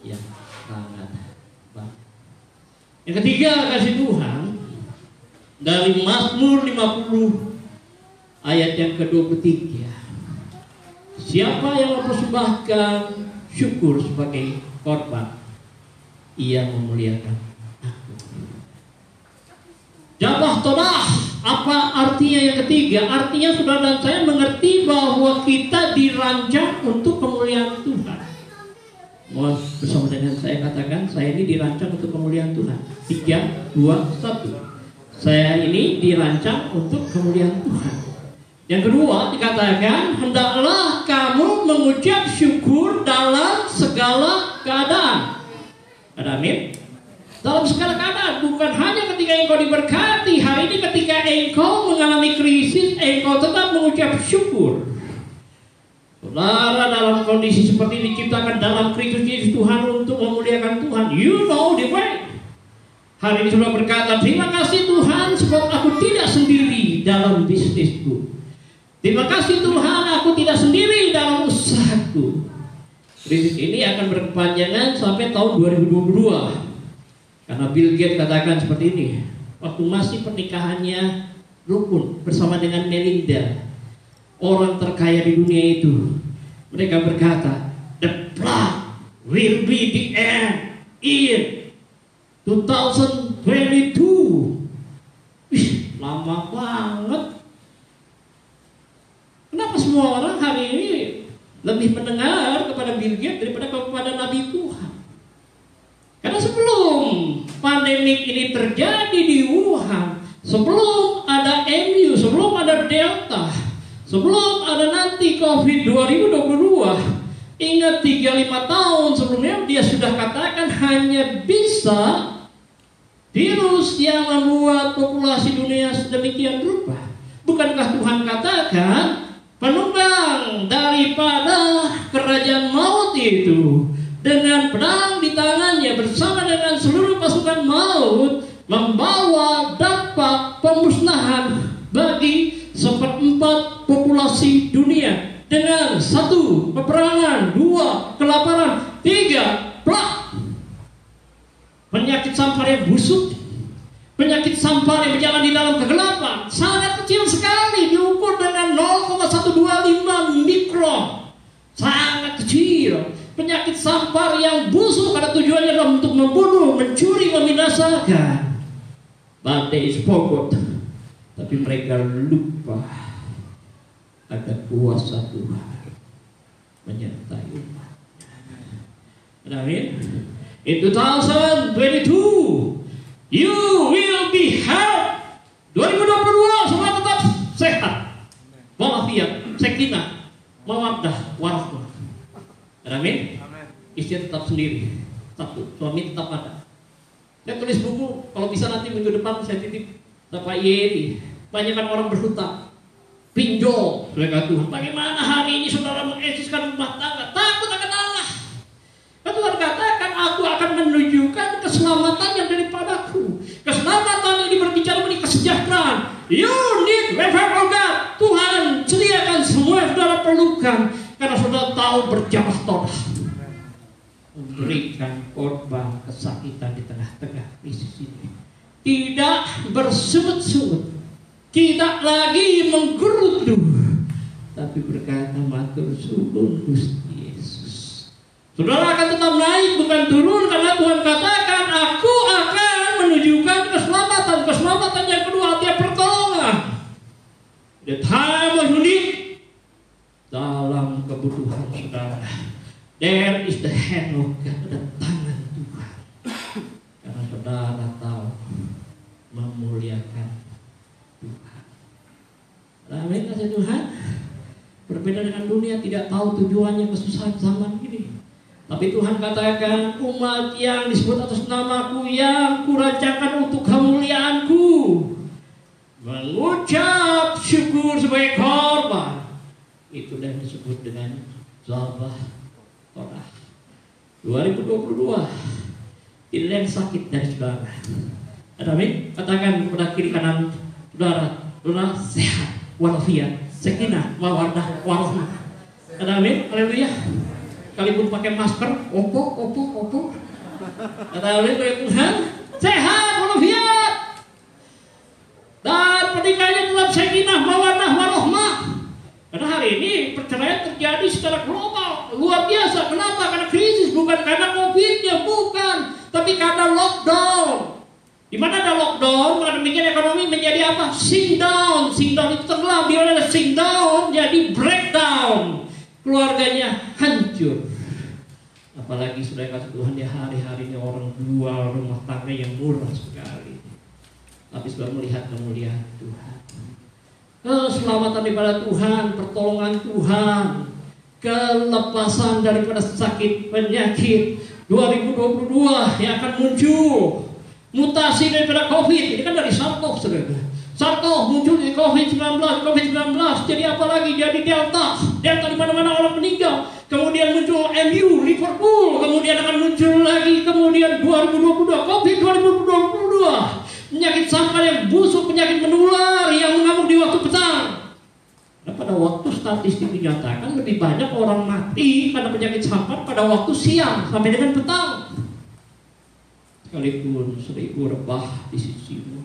yang sangat baik. Yang ketiga, kasih Tuhan dari Mazmur 50 ayat yang ke-23. Siapa yang mempersembahkan syukur sebagai korban, ia memuliakan aku. Jabah todah, apa artinya yang ketiga? Artinya saudara dan saya mengerti bahwa kita dirancang untuk kemuliaan Tuhan. Mau bersama dengan saya katakan, saya ini dirancang untuk kemuliaan Tuhan. 3, 2, 1. Saya ini dirancang untuk kemuliaan Tuhan. Yang kedua dikatakan, hendaklah kamu mengucap syukur dalam segala keadaan. Amin. Dalam segala keadaan, bukan hanya ketika engkau diberkati. Hari ini ketika engkau mengalami krisis, engkau tetap mengucap syukur. Saudara, dalam kondisi seperti ini diciptakan dalam Kristus Yesus Tuhan untuk memuliakan Tuhan. You know the way. Hari ini sudah berkata, terima kasih Tuhan sebab aku tidak sendiri dalam bisnisku. Terima kasih Tuhan, aku tidak sendiri dalam usahaku. Krisis ini akan berkepanjangan sampai tahun 2022. Karena Bill Gates katakan seperti ini, waktu masih pernikahannya rukun bersama dengan Melinda, orang terkaya di dunia itu, mereka berkata, the flood will be the end in 2022. Lama banget. Kenapa semua orang hari ini lebih mendengar kepada Bill Gates daripada kepada Nabi Tuhan? Karena sebelum pandemik ini terjadi di Wuhan, sebelum ada MU, sebelum ada Delta, sebelum ada nanti COVID 2022, ingat 35 tahun sebelumnya dia sudah katakan hanya bisa virus yang membuat populasi dunia sedemikian rupa. Bukankah Tuhan katakan penunggang daripada kerajaan maut itu dengan pedang di tangannya bersama dengan seluruh pasukan maut membawa dampak pemusnahan bagi 1/4 populasi dunia dengan 1 peperangan, 2 kelaparan, 3 plak, penyakit sampar yang busuk, penyakit sampar yang berjalan di dalam kegelapan, sangat kecil sekali, diukur dengan 0,125 mikron, sangat kecil. Penyakit sampar yang dalam untuk membunuh, mencuri, membinasakan. But they forgot. Tapi mereka lupa ada kuasa Tuhan menyertai umat. Amin. In 2022, you will be healthy. 2022 semua tetap sehat, walafiat, sakinah, mawaddah, warahmah. Amin. Istri tetap sendiri, satu, suami tetap ada. Saya tulis buku, kalau bisa nanti minggu depan saya titip Bapak Yeri. Banyak kan orang berhutang, pinjol. Mereka Tuhan, bagaimana hari ini saudara mengeksiskan rumah tangga? Takut akan Allah. Tuhan katakan, aku akan menunjukkan keselamatan yang daripadaku. Keselamatan ini berbicara mengenai kesejahteraan. You need welfare of God. Tuhan sediakan semua yang saudara perlukan, karena saudara tahu berjamaah todah, memberikan korban kesakitan di tengah-tengah krisis ini. Tidak bersungut-sungut, tidak lagi menggerutu, tapi berkata, matur suwun Gusti Yesus. Saudara akan tetap naik, bukan turun, karena Tuhan katakan, aku akan menunjukkan keselamatan. Keselamatan yang kedua, artinya pertolongan. The time of need, dalam kebutuhan saudara, there is the hand of God, ada tangan Tuhan. Karena saudara tahu memuliakan Tuhan. Amin, kasih Tuhan. Berbeda dengan dunia, tidak tahu tujuannya kesusahan zaman ini. Tapi Tuhan katakan, umat yang disebut atas namaku, yang kurancangkan untuk kemuliaanku, mengucap syukur sebagai korban. Itu yang disebut dengan zabah todah. 2022, tidak ada yang sakit dari saudara. Amin. Katakan kepada kiri kanan saudara, saudara sehat, walafiat, sakinah, mawaddah, warahmah. Amin. Haleluya. Sekalipun pakai masker, opo. Amin. Tuhan sehat, walafiat, dan pernikahannya tetap sakinah, mawaddah, warahmah. Karena hari ini perceraian terjadi secara global, luar biasa. Kenapa? Karena krisis, bukan karena COVID-nya, bukan, tapi karena lockdown. Di mana ada lockdown, maka demikian ekonomi menjadi apa? Sink down. Sink down itu tenggelam. Di mana ada sink down, jadi breakdown. Keluarganya hancur. Apalagi sudah kasih Tuhan, ya hari-hari ini orang jual rumah tangga yang murah sekali, tapi sudah melihat kemuliaan Tuhan, keselamatan daripada Tuhan, pertolongan Tuhan, kelepasan daripada sakit penyakit. 2022 yang akan muncul, mutasi daripada COVID. Ini kan dari SARS-CoV, saudara. SARS-CoV muncul di COVID-19 jadi apa lagi? Jadi Delta di mana-mana orang meninggal. Kemudian muncul MU, Liverpool. Kemudian akan muncul lagi. Kemudian 2022 COVID 2022. Penyakit sampar yang busuk, penyakit menular yang mengamuk di waktu petang. Nah, pada waktu statistik dinyatakan lebih banyak orang mati karena penyakit sampar pada waktu siang sampai dengan petang. Sekalipun 1000 rebah di sisimu,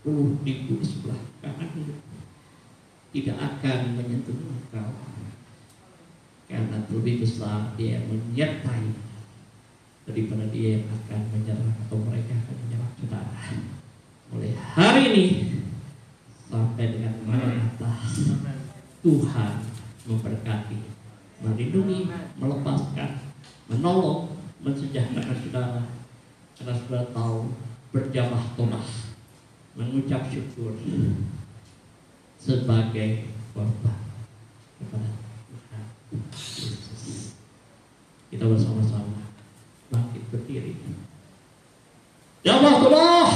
10.000 di sebelah kanan, tidak akan menyentuh engkau, karena lebih besar Dia menyertai daripada Dia yang akan menyerang, atau mereka akan menyerang saudara. Mulai hari ini sampai dengan Maranatha, Tuhan memberkati, melindungi, melepaskan, menolong, mensejahterakan saudara. Karena saudara tahu berjamaah todah, mengucap syukur sebagai korban kepada Tuhan Yesus. Kita bersama-sama bangkit berdiri. Jamaah todah,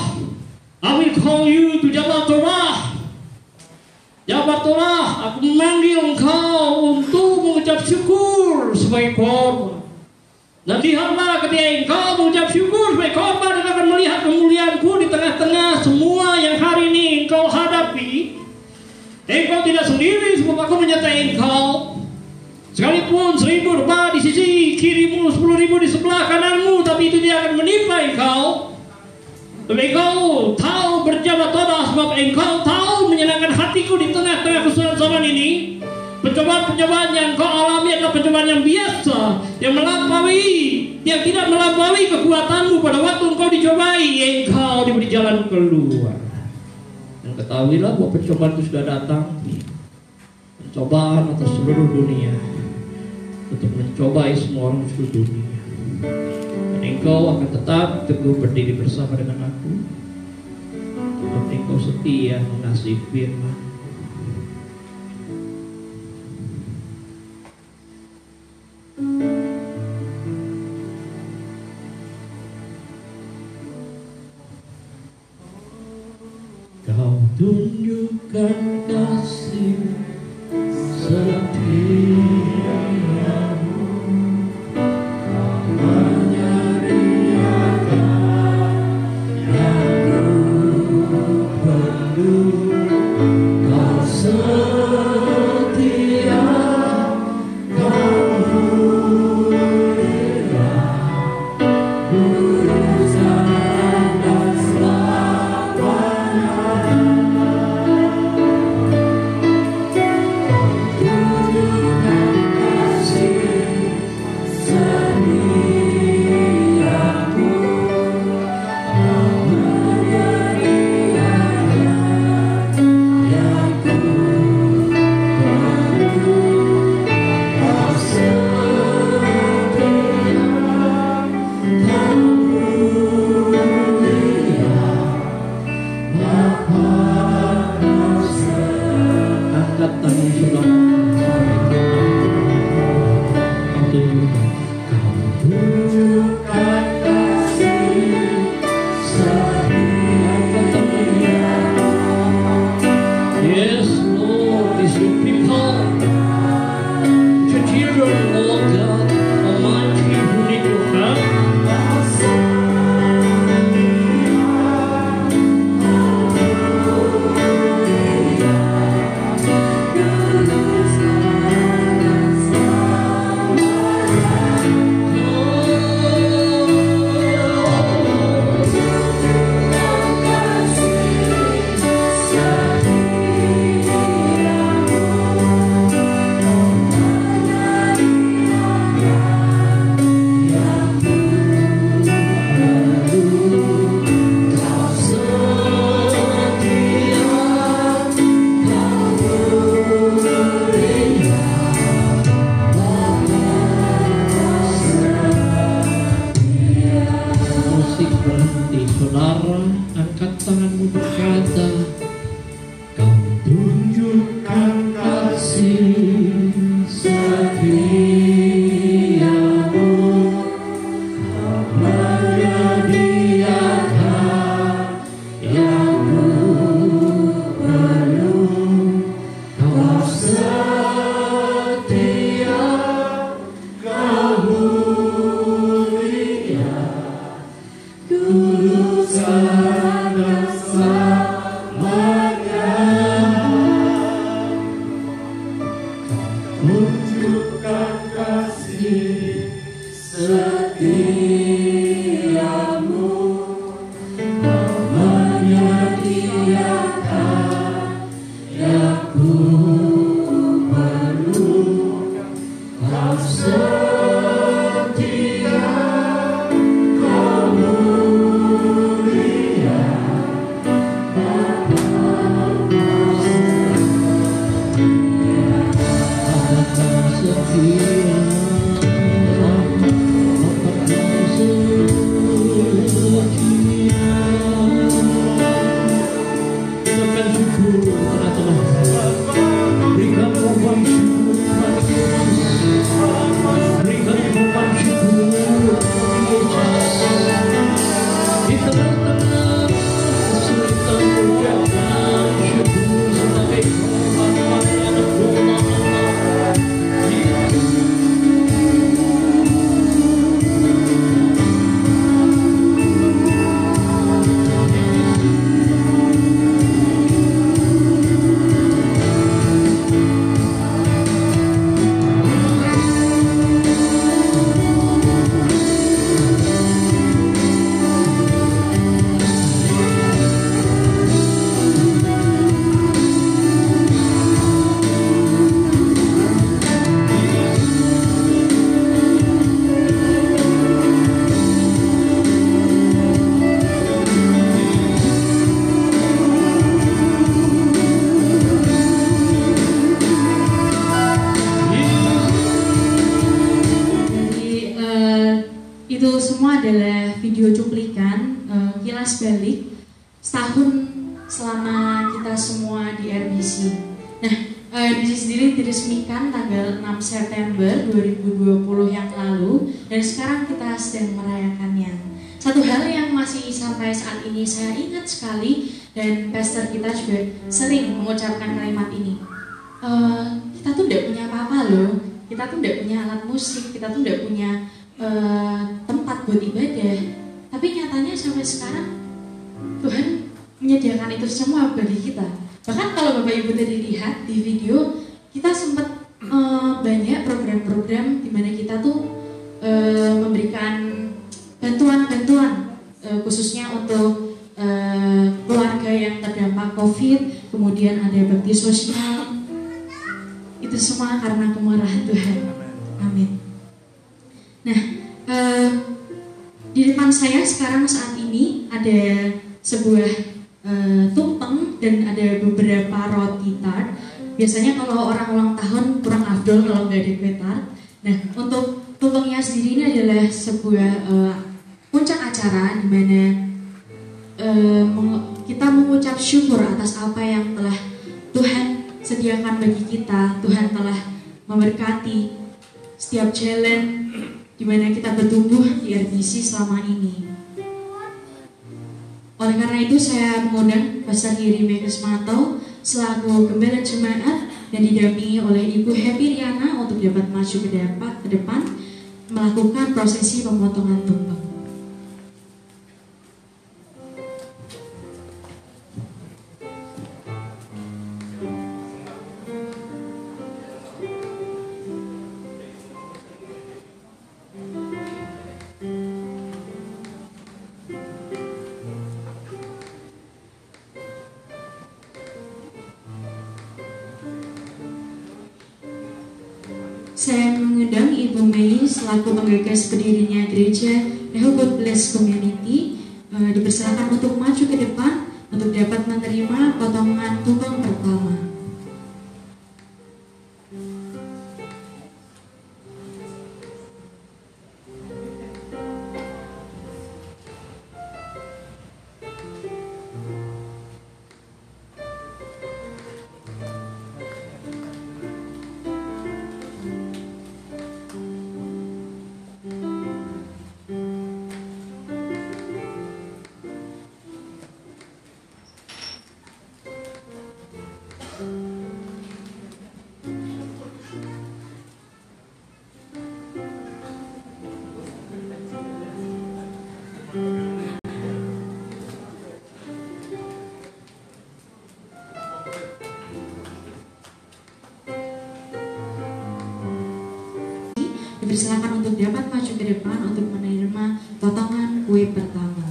I will call you to jamaah todah. Jamaah todah, aku memanggil engkau untuk mengucap syukur sebagai korban. Dan lihatlah ketika engkau mengucap syukur sebagai korban, engkau akan melihat kemuliaanku di tengah-tengah semua yang hari ini engkau hadapi. Engkau tidak sendiri, sebab aku menyertai engkau. Sekalipun 1000 rebah di sisi kirimu, 10.000 di sebelah kananmu, tapi itu tidak akan menimpa engkau. Tapi engkau tahu berjamaah todah, sebab engkau tahu menyenangkan hatiku di tengah-tengah kesusahan zaman ini. Pencobaan-pencobaan yang kau alami adalah pencobaan yang biasa, yang tidak melampaui kekuatanmu pada waktu engkau dicobai, engkau diberi jalan keluar. Dan ketahuilah bahwa pencobaan itu sudah datang, pencobaan atas seluruh dunia, untuk mencobai semua orang di seluruh dunia. Dan engkau akan tetap teguh berdiri bersama dengan aku, sebab engkau setia mengasihi firman. Kau tunjukkan kasih setiamu, kau menyediakan yang ku perlu, kau setia, kau mulia, urusan dan selamanya. adalah video cuplikan kilas balik setahun selama kita semua di RBC. Nah, RBC sendiri diresmikan tanggal 6 September 2020 yang lalu, dan sekarang kita sedang merayakannya. Satu hal yang masih sampai saat ini saya ingat sekali, dan pastor kita juga sering mengucapkan kalimat ini. Kita tuh tidak punya apa-apa loh, kita tuh tidak punya alat musik, kita tuh tidak punya tempat buat ibadah, tapi nyatanya sampai sekarang Tuhan menyediakan itu semua bagi kita. Bahkan kalau Bapak Ibu tadi lihat di video, kita sempat banyak program-program di mana kita tuh memberikan bantuan-bantuan khususnya untuk keluarga yang terdampak COVID, kemudian ada bakti sosial. Itu semua karena kemurahan Tuhan. Amin. Nah, di depan saya sekarang saat ini ada sebuah tumpeng dan ada beberapa roti tart. Biasanya kalau orang ulang tahun kurang afdol kalau nggak ada kue tart. Nah, untuk tumpengnya sendiri ini adalah sebuah puncak acara di mana kita mengucap syukur atas apa yang telah Tuhan sediakan bagi kita. Tuhan telah memberkati setiap jalan di mana kita bertumbuh di RBC selama ini. Oleh karena itu saya mengundang Pastor Giri Mekesmanto selaku Gembala Jemaat dan didampingi oleh Ibu Happy Riana untuk dapat maju ke depan melakukan prosesi pemotongan tumpeng. Saya mengundang Ibu Mei selaku penggagas berdirinya gereja Rehoboth Blessed Community dipersilakan untuk maju ke depan untuk dapat menerima potongan tumpeng pertama. Dipersilakan untuk dapat maju ke depan untuk menerima potongan kue pertama.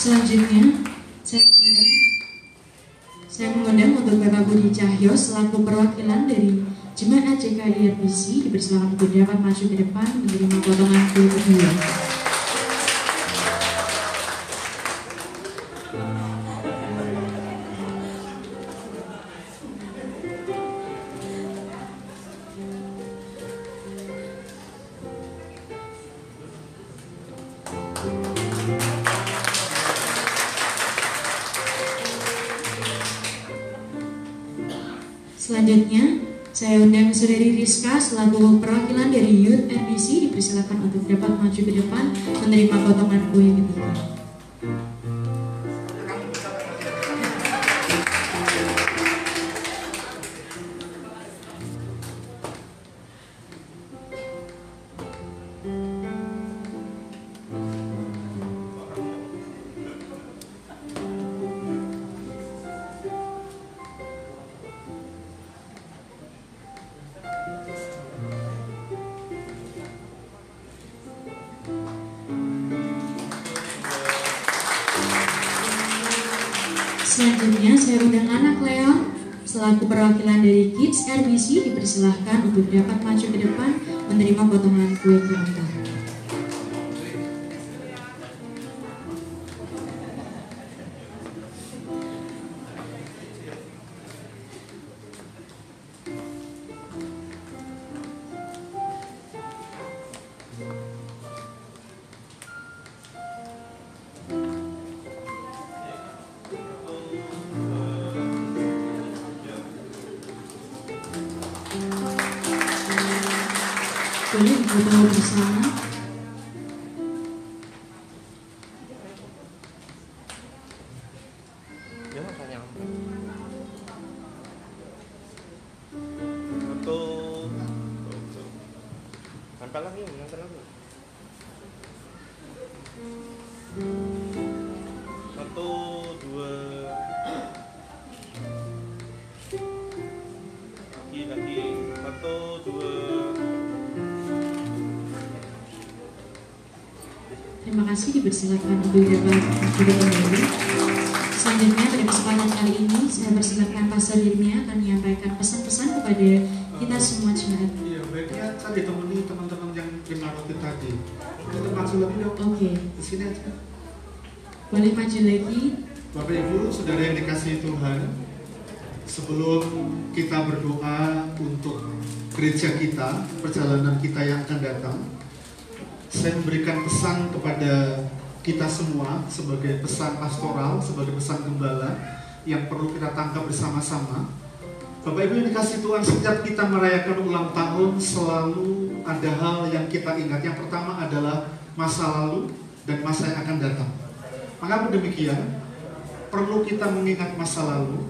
Selanjutnya, saya mengundang untuk Bapak Budi Cahyo selaku perwakilan dari Jemaat JKI RBC dipersilakan untuk dapat maju ke depan menerima potongan kue kedua. Selanjutnya, saya undang Saudari Rizka selaku perwakilan dari Youth RBC dipersilakan untuk dapat maju ke depan menerima potongan kue ketiga. Selanjutnya saya undang anak Leon selaku perwakilan dari Kids RBC dipersilahkan untuk dapat maju ke depan menerima potongan kue kerantar. Boleh foto bersama. Nempel lagi. Satu, dua. Lagi. Satu, dua. Terima kasih, dipersilakan untuk dapat duduk kembali. Selanjutnya pada kesempatan kali ini saya persilakan Pastor Yirmia akan menyampaikan pesan-pesan kepada kita semua jemaat. Iya, baiknya saya ditemani teman-teman yang terima roti tadi. Kita maju lagi dong. Oke, Di sini aja. boleh maju lagi. Bapak Ibu, saudara yang dikasihi Tuhan, sebelum kita berdoa untuk gereja kita, perjalanan kita yang akan datang, saya memberikan pesan kepada kita semua sebagai pesan pastoral, sebagai pesan gembala yang perlu kita tangkap bersama-sama. Bapak Ibu yang dikasihi Tuhan, setiap kita merayakan ulang tahun selalu ada hal yang kita ingat. Yang pertama adalah masa lalu dan masa yang akan datang. Maka demikian, perlu kita mengingat masa lalu.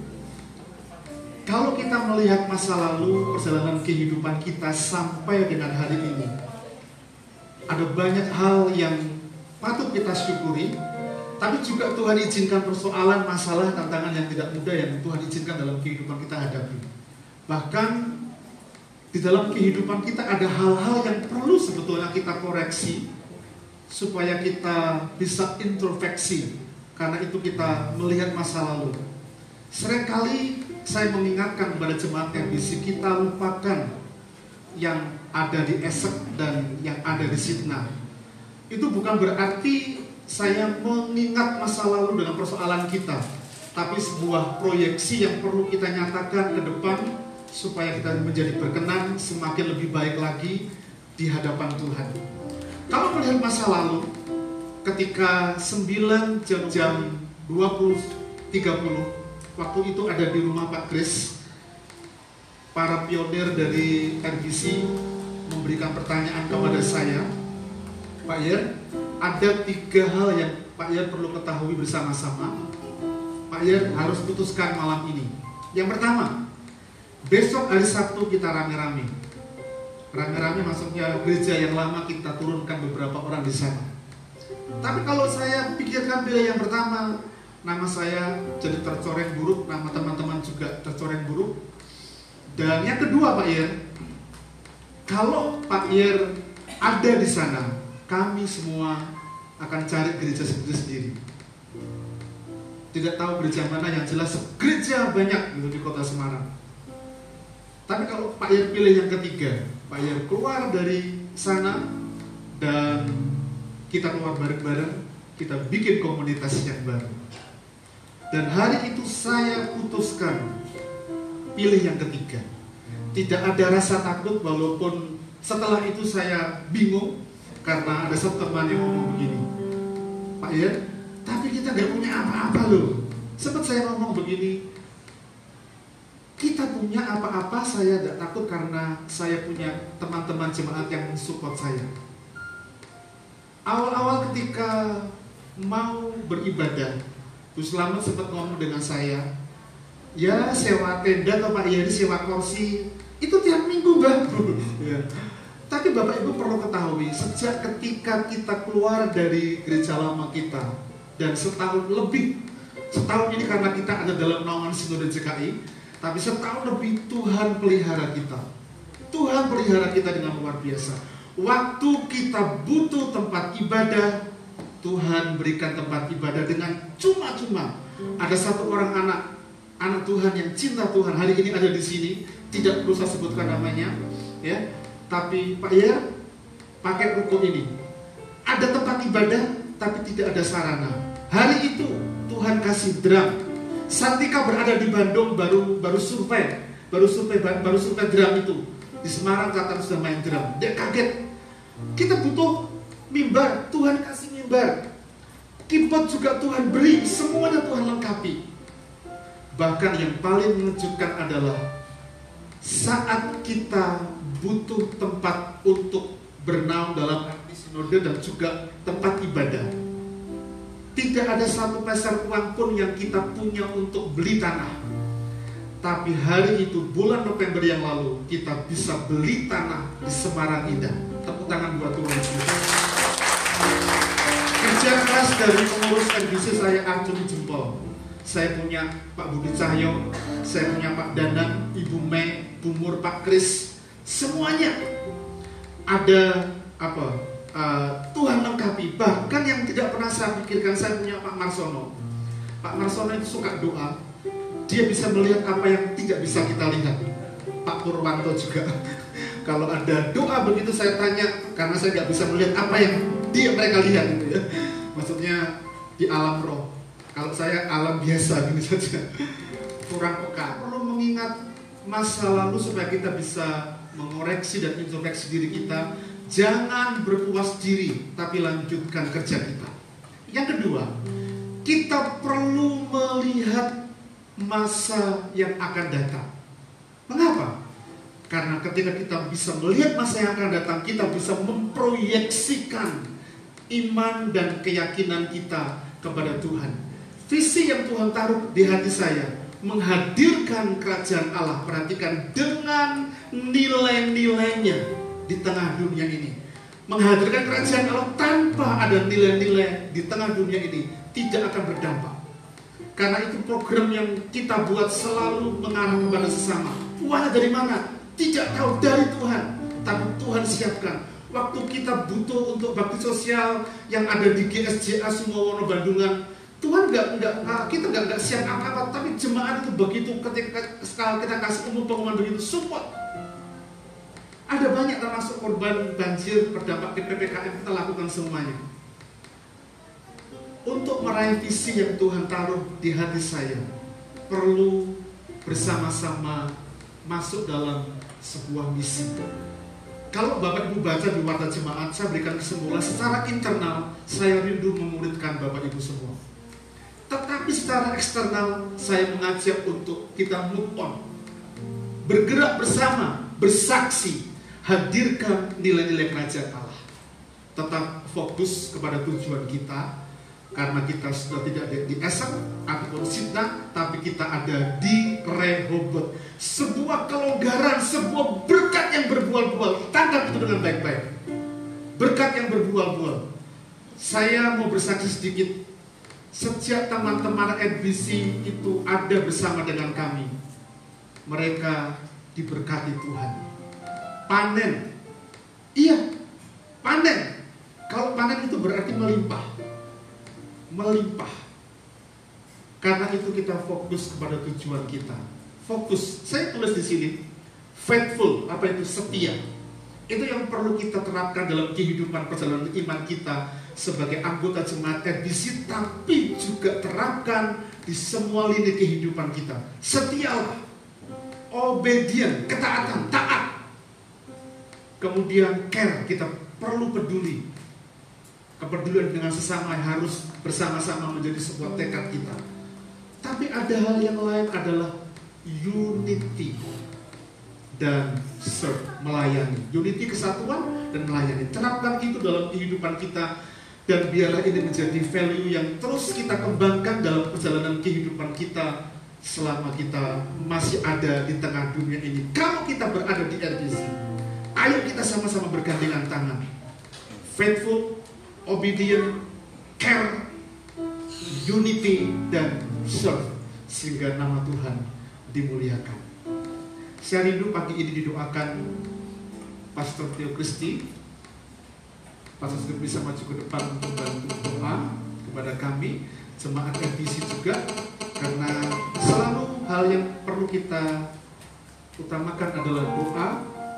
Kalau kita melihat masa lalu, perjalanan kehidupan kita sampai dengan hari ini, ada banyak hal yang patut kita syukuri, tapi juga Tuhan izinkan persoalan, masalah, tantangan yang tidak mudah yang Tuhan izinkan dalam kehidupan kita hadapi. Bahkan di dalam kehidupan kita ada hal-hal yang perlu sebetulnya kita koreksi supaya kita bisa introspeksi, karena itu kita melihat masa lalu. Seringkali saya mengingatkan kepada jemaat RBC, kita lupakan yang ada di Esek dan yang ada di Sitna. Itu bukan berarti saya mengingat masa lalu dengan persoalan kita, tapi sebuah proyeksi yang perlu kita nyatakan ke depan supaya kita menjadi berkenan, semakin lebih baik lagi di hadapan Tuhan. Kalau melihat masa lalu, ketika 9 jam 20.30, waktu itu ada di rumah Pak Kris, para pionir dari RBC memberikan pertanyaan kepada saya, Pak Yer, ada 3 hal yang Pak Yer perlu ketahui bersama-sama. Pak Yer harus putuskan malam ini. Yang pertama, besok hari Sabtu kita rame-rame. Rame-rame maksudnya gereja yang lama kita turunkan beberapa orang di sana. Tapi kalau saya pikirkan pilih yang pertama, nama saya jadi tercoreng buruk, nama teman-teman juga tercoreng buruk. Dan yang kedua Pak Yer, kalau Pak Yer ada di sana, kami semua akan cari gereja sendiri-sendiri. Tidak tahu gereja mana, yang jelas gereja banyak gitu di kota Semarang. Tapi kalau Pak Yer pilih yang ketiga, Pak Yer keluar dari sana dan kita keluar bareng-bareng, kita bikin komunitas yang baru. Dan hari itu saya putuskan pilih yang ketiga. Tidak ada rasa takut, walaupun setelah itu saya bingung karena ada satu teman yang ngomong begini, Pak Yer, tapi kita gak punya apa-apa loh. Sempat saya ngomong begini, kita punya apa-apa, saya gak takut karena saya punya teman-teman jemaat yang support saya. Awal-awal ketika mau beribadah, Gus Slamet sempat ngomong dengan saya, ya sewa tenda atau Pak Yer sewa kursi itu tiap minggu Bang. Ya. Tapi Bapak Ibu perlu ketahui, sejak ketika kita keluar dari gereja lama kita dan setahun lebih, setahun ini karena kita ada dalam naungan Sinode JKI, tapi setahun lebih Tuhan pelihara kita. Tuhan pelihara kita dengan luar biasa. Waktu kita butuh tempat ibadah, Tuhan berikan tempat ibadah dengan cuma-cuma. Ada satu orang anak Tuhan yang cinta Tuhan, hari ini ada di sini, tidak perlu saya sebutkan namanya, ya. Tapi Pak Yair pakai ruko ini. Ada tempat ibadah, tapi tidak ada sarana. Hari itu Tuhan kasih drum. Santika berada di Bandung baru survei drum itu. Di Semarang Selatan sudah main drum. Dia kaget. Kita butuh mimbar, Tuhan kasih mimbar. Keyboard juga Tuhan beri, semuanya Tuhan lengkapi. Bahkan yang paling mengejutkan adalah saat kita butuh tempat untuk bernaung dalam arti sinode dan juga tempat ibadah, tidak ada satu peser uang pun yang kita punya untuk beli tanah. Tapi hari itu, bulan November yang lalu, kita bisa beli tanah di Semarang Indah. Tepuk tangan buat Tuhan. Kerja keras dari pengurus NBC saya acungi jempol. Saya punya Pak Budi Cahyo, saya punya Pak Danang, Ibu Mei, Bu Mur, Pak Kris, semuanya ada Tuhan lengkapi. Bahkan yang tidak pernah saya pikirkan, saya punya Pak Marsono. Pak Marsono itu suka doa. Dia bisa melihat apa yang tidak bisa kita lihat. Pak Purwanto juga. Kalau ada doa begitu saya tanya, karena saya nggak bisa melihat apa yang mereka lihat gitu ya. Maksudnya di alam roh. Kalau saya alam biasa gini saja, kurang peka. Perlu mengingat masa lalu supaya kita bisa mengoreksi dan introspeksi diri kita. Jangan berpuas diri, tapi lanjutkan kerja kita. Yang kedua, kita perlu melihat masa yang akan datang. Mengapa? Karena ketika kita bisa melihat masa yang akan datang, kita bisa memproyeksikan iman dan keyakinan kita kepada Tuhan. Visi yang Tuhan taruh di hati saya, menghadirkan kerajaan Allah. Perhatikan, dengan nilai-nilainya di tengah dunia ini. Menghadirkan kerajaan Allah tanpa ada nilai-nilai di tengah dunia ini tidak akan berdampak. Karena itu program yang kita buat selalu mengarah kepada sesama. Uangnya dari mana? Tidak tahu, dari Tuhan. Tapi Tuhan siapkan. Waktu kita butuh untuk bakti sosial yang ada di GSJA Sumowono Bandungan, Tuhan kita nggak siap apa-apa, tapi jemaat itu begitu ketika kita kasih pengumuman begitu support. Ada banyak termasuk korban banjir berdampak di PPKM, kita lakukan semuanya. Untuk meraih visi yang Tuhan taruh di hati saya, perlu bersama-sama masuk dalam sebuah misi. Kalau Bapak Ibu baca di Warta Jemaat, saya berikan kesimpulan secara internal, saya rindu memuridkan Bapak Ibu semua. Tetapi secara eksternal, saya mengajak untuk kita move on. Bergerak bersama, bersaksi, hadirkan nilai-nilai kerajaan Allah. Tetap fokus kepada tujuan kita, karena kita sudah tidak ada di Esek ataupun Sidna, tapi kita ada di Rehoboth. Sebuah kelonggaran, sebuah berkat yang berbual-bual. Tangkap itu dengan baik-baik. Berkat yang berbual-bual. Saya mau bersaksi sedikit. Sejak teman-teman NBC itu ada bersama dengan kami, mereka diberkati Tuhan. Panen. Iya, panen. Kalau panen itu berarti melimpah. Melimpah. Karena itu kita fokus kepada tujuan kita. Fokus. Saya tulis di sini, faithful, apa itu? Setia. Itu yang perlu kita terapkan dalam kehidupan perjalanan iman kita sebagai anggota jemaat NBC, tapi juga terapkan di semua lini kehidupan kita. Setialah, obedient, ketaatan, taat. Kemudian care, kita perlu peduli. Kepedulian dengan sesama harus bersama-sama menjadi sebuah tekad kita. Tapi ada hal yang lain adalah unity dan serve, melayani. Unity, kesatuan, dan melayani. Terapkan itu dalam kehidupan kita, dan biarlah ini menjadi value yang terus kita kembangkan dalam perjalanan kehidupan kita selama kita masih ada di tengah dunia ini. Kalau kita berada di RBC, ayo kita sama-sama bergandengan tangan. Faithful, obedient, care, unity, dan serve, sehingga nama Tuhan dimuliakan. Saya rindu pagi ini didoakan Pastor Theo Christy. Pastor Theo bisa maju ke depan untuk bantu doa kepada kami. jemaat FBC juga, karena selalu hal yang perlu kita utamakan adalah doa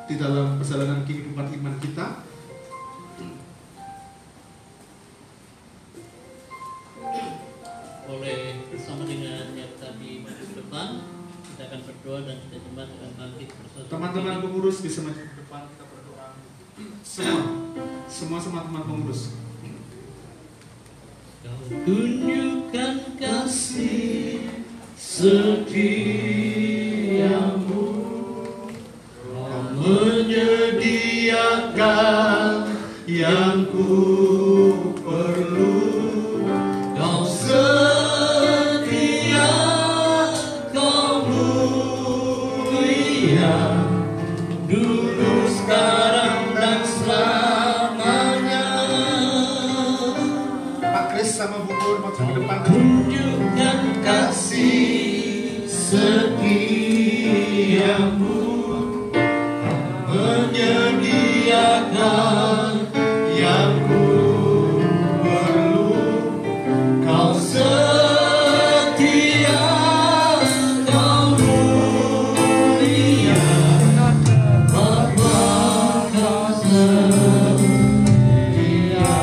di dalam perjalanan kehidupan iman kita. Boleh bersama dengan yang tadi maju ke depan, kita akan berdoa dan kita jemaat akan bangkit bersatu. Teman-teman pengurus bisa maju ke depan, kita berdoa. Semua teman pengurus. Kau tunjukkan kasih setiamu, Kau menyediakan yang ku perlu. Kau setia, Kau mulia, dulu, sekarang, dan selamanya. Pak Kris sama Bu Pur maju ke depan. Tunjukkan kasih setiamu, menyediakan yang ku perlu. Kau setia, Kau mulia, Bapa, Kau setia.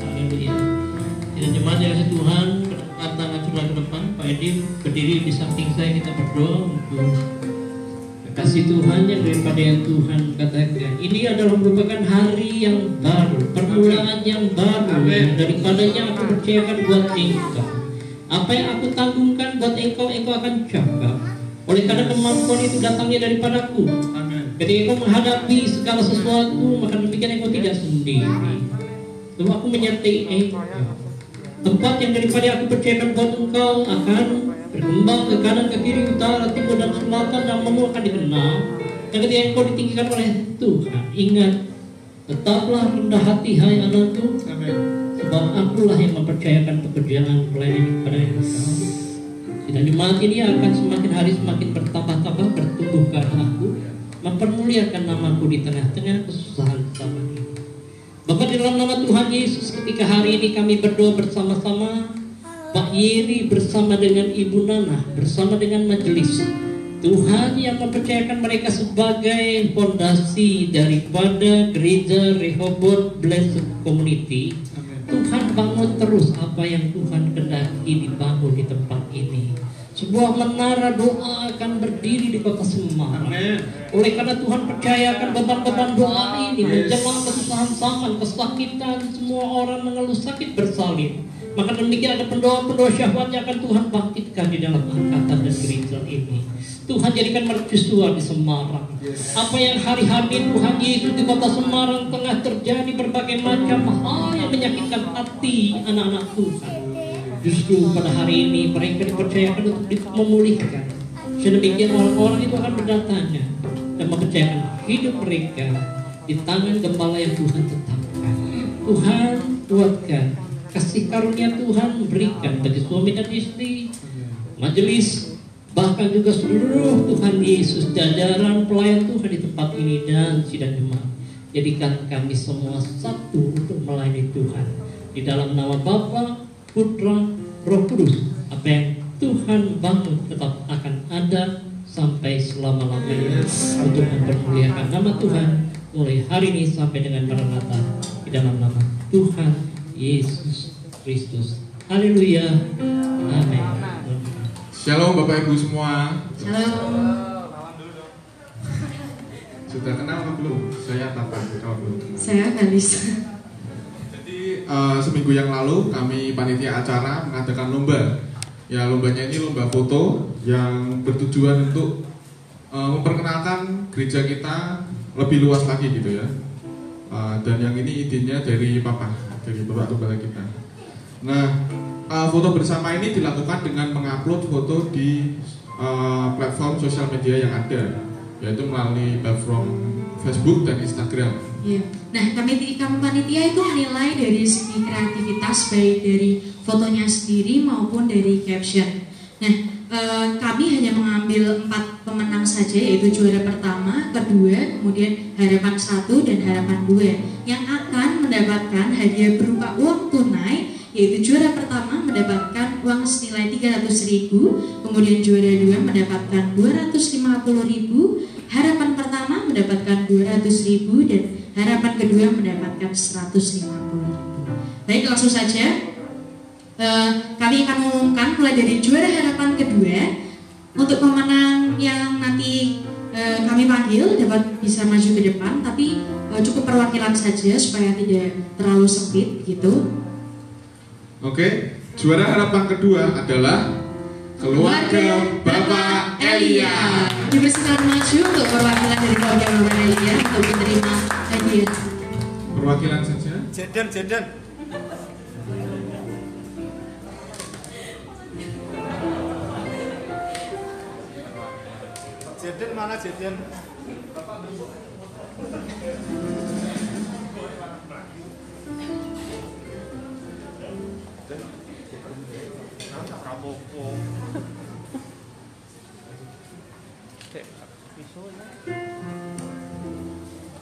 Haleluya. Kita jemaat yang kasih Tuhan, angkat tangan sebelah ke depan. Pak Edim berdiri di samping saya, kita berdoa untuk kasih Tuhan yang daripada yang Tuhan katakan. Ini adalah merupakan hari yang baru, permulaan yang baru, yang daripadanya aku percayakan buat engkau. Apa yang aku tanggungkan buat engkau, engkau akan cakap. Oleh karena kemampuan itu datangnya daripadaku. Ketika engkau menghadapi segala sesuatu, maka demikian engkau tidak sendiri. Sebab aku menyertai engkau. Tempat yang daripada aku percayakan buat engkau akan berkembang ke kanan, ke kiri, utara, timur, dan selatan, dan namamu akan dikenal. Dan ketika engkau ditinggikan oleh Tuhan, ingat, tetaplah rendah hati, hai anakku. Sebab akulah yang mempercayakan pekerjaan pelayanan kepada engkau. Dan jemaat ini akan semakin hari semakin bertambah-tambah, bertumbuh karena aku mempermuliakan namaku di tengah-tengah kesusahan zaman ini. Bapak, di dalam nama Tuhan Yesus, ketika hari ini kami berdoa bersama-sama, Pak Yeri bersama dengan Ibu Nana, bersama dengan majelis, Tuhan yang mempercayakan mereka sebagai fondasi daripada gereja Rehoboth Blessed Community. Tuhan bangun terus apa yang Tuhan kehendaki dibangun di tempat ini. Sebuah menara doa akan berdiri di kota Semarang. Oleh karena Tuhan percayakan beban-beban doa ini menjelang kesusahan zaman, kesakitan, semua orang mengeluh sakit bersalin. Maka demikian ada pendoa-pendoa syahwat yang akan Tuhan bangkitkan di dalam angkatan dan gereja ini. Tuhan jadikan mercusuar di Semarang. Apa yang hari-hari Tuhan Yesus di kota Semarang tengah terjadi berbagai macam hal yang menyakitkan hati anak-anak Tuhan. Justru pada hari ini mereka dipercayakan untuk memulihkan. Sedemikian orang-orang itu akan berdatanya dan mempercayakan hidup mereka di tangan gembala yang Tuhan tetapkan. Tuhan kuatkan, kasih karunia Tuhan berikan bagi suami dan istri, majelis, bahkan juga seluruh Tuhan Yesus, jajaran pelayan Tuhan di tempat ini dan sidang jemaat. Jadikan kami semua satu untuk melayani Tuhan di dalam nama Bapa, Putra, Roh Kudus. Apa yang Tuhan bangun tetap akan ada sampai selama-lamanya untuk mempermuliakan nama Tuhan mulai hari ini sampai dengan Maranatha di dalam nama Tuhan Yesus Kristus. Haleluya. Amin. Shalom Bapak Ibu semua. Shalom. Sudah kenal atau belum? Saya Tata, kalau belum. Saya Galis. Jadi seminggu yang lalu kami panitia acara mengadakan lomba. Ya, lombanya ini lomba foto yang bertujuan untuk memperkenalkan gereja kita lebih luas lagi gitu ya. Dan yang ini idenya dari Bapak Gembala kita. Nah, foto bersama ini dilakukan dengan mengupload foto di platform sosial media yang ada, yaitu melalui platform Facebook dan Instagram. Iya. Nah, kami panitia itu menilai dari segi kreativitas, baik dari fotonya sendiri maupun dari caption. Nah, kami hanya mengambil 4 pemenang saja, yaitu juara pertama, kedua, kemudian harapan 1 dan harapan 2 yang akan mendapatkan hadiah berupa uang tunai yaitu juara pertama mendapatkan uang senilai 300.000, kemudian juara 2 mendapatkan 250.000, harapan pertama mendapatkan 200.000 dan harapan kedua mendapatkan 150.000. Baik, langsung saja kami akan mengumumkan mulai dari juara harapan kedua. Untuk pemenang yang nanti kami panggil dapat bisa maju ke depan, tapi cukup perwakilan saja supaya tidak terlalu sempit gitu. Oke, juara harapan kedua adalah keluarga Bapak Elia. Dipersilakan maju untuk perwakilan dari keluarga Bapak Elia untuk menerima hadiah. Perwakilan saja. Jeden. Jeden mana Jeden?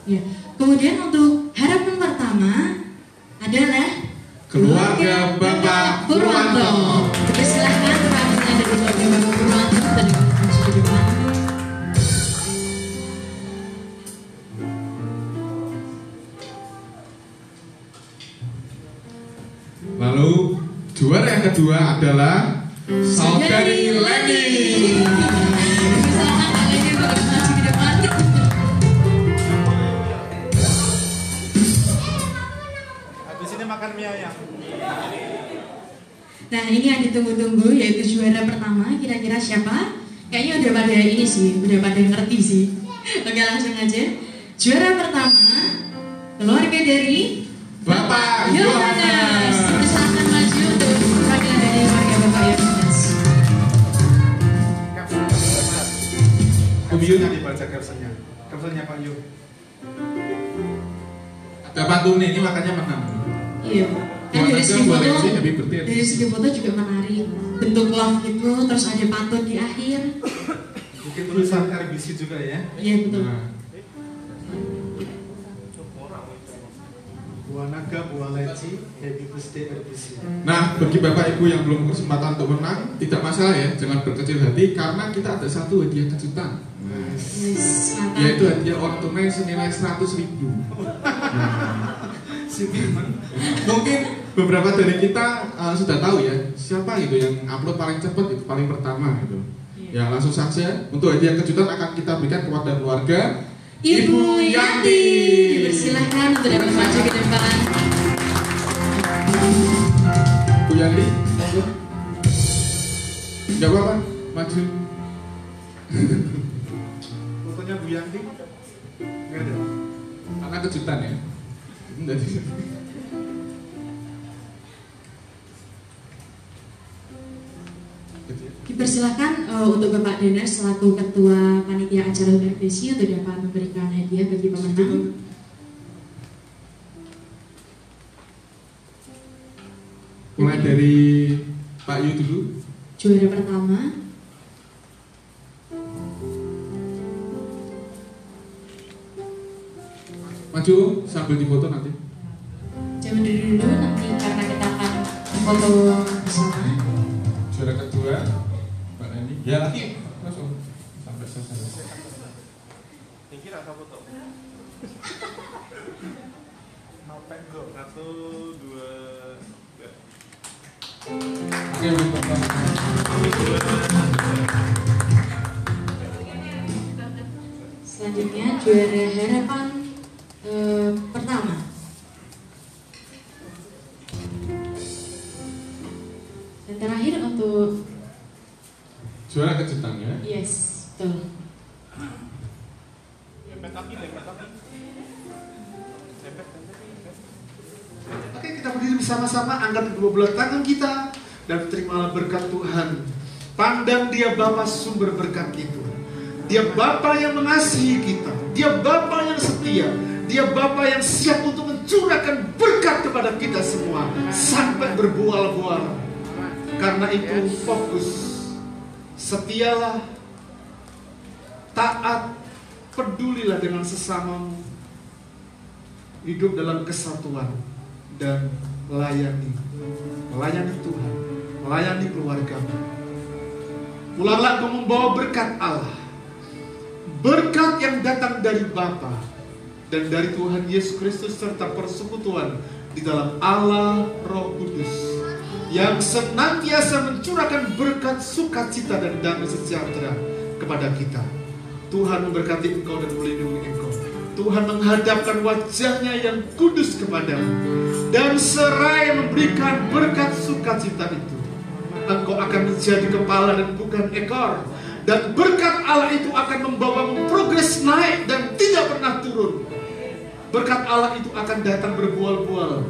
Ya. Kemudian untuk harapan pertama adalah Keluarga Bapak Purwanto. Persilahkan perwakilan dari keluarga Bapak Purwanto dan maju ke depan. Lalu juara yang kedua adalah Saudari Leni. Persilahkan Kak Leni untuk maju ke depan. Habis ini makan mie ayam. Nah, ini yang ditunggu-tunggu yaitu juara pertama. Kira-kira siapa? Kayaknya udah pada ini sih, udah pada ngerti sih. Oke, langsung aja. Juara pertama keluarga dari Bapak Yohanes. Yohanes. Silakan maju untuk perwakilan dari keluarga Bapak Yohanes. Captionnya dibaca captionnya. Captionnya Pak Yu. Ada pantunnya ini makanya menang. Iya. Kan dari segi boleh foto, sih, happy birthday. dari segi foto juga menarik. Bentuk love gitu, terus ada pantun di akhir. Mungkin tulisan RBC juga ya. Iya betul. Nah, Buah naga, buah leci, happy birthday RBC. Nah, bagi Bapak Ibu yang belum kesempatan untuk menang, tidak masalah ya, jangan berkecil hati karena kita ada satu hadiah kejutan. Yes, mantap. Yaitu hadiah uang tunai senilai 100.000. Mungkin beberapa dari kita sudah tahu ya siapa gitu yang upload paling cepat itu paling pertama gitu. Ya langsung saja untuk hadiah kejutan akan kita berikan kepada keluarga Ibu Yanti. Dipersilahkan untuk dapat maju ke depan. Bu Yanti, monggo. Enggak apa-apa, maju. Fotonya Bu Yanti. Enggak ada. Karena kejutan ya. Jadi Dipersilahkan untuk Bapak Denar selaku Ketua Panitia Acara RPC untuk dapat memberikan hadiah bagi pemenang. mulai dari Pak Yu dulu. Juara pertama Maju sambil difoto nanti. jangan dulu nanti karena kita akan foto bersama. Juara kedua Mbak Neni. Ya lagi langsung sampai selesai. Tinggi rasa foto. Satu, dua, tiga. Oke, betul. Selanjutnya juara harapan pertama. Dan terakhir untuk Juara kejutan ya. yes, betul. Lempet kaki. Oke, kita berdiri bersama-sama, angkat kedua belah tangan kita dan terimalah berkat Tuhan. Pandang Dia Bapa sumber berkat itu. Dia Bapa yang mengasihi kita. Dia Bapa yang setia. Dia Bapa yang siap untuk mencurahkan berkat kepada kita semua sampai berbuah-buah. Karena itu fokus, setialah, taat, pedulilah dengan sesamamu, hidup dalam kesatuan dan melayani Tuhan, melayani keluargamu. Pulanglah engkau membawa berkat Allah, berkat yang datang dari Bapa dan dari Tuhan Yesus Kristus, serta persekutuan di dalam Allah Roh Kudus yang senantiasa mencurahkan berkat sukacita dan damai sejahtera kepada kita. Tuhan memberkati engkau dan melindungi engkau. Tuhan menghadapkan wajahnya yang kudus kepadamu dan seraya memberikan berkat sukacita itu. Engkau akan menjadi kepala dan bukan ekor, dan berkat Allah itu akan membawamu progres naik dan tidak pernah turun. Berkat Allah itu akan datang berbual-bual,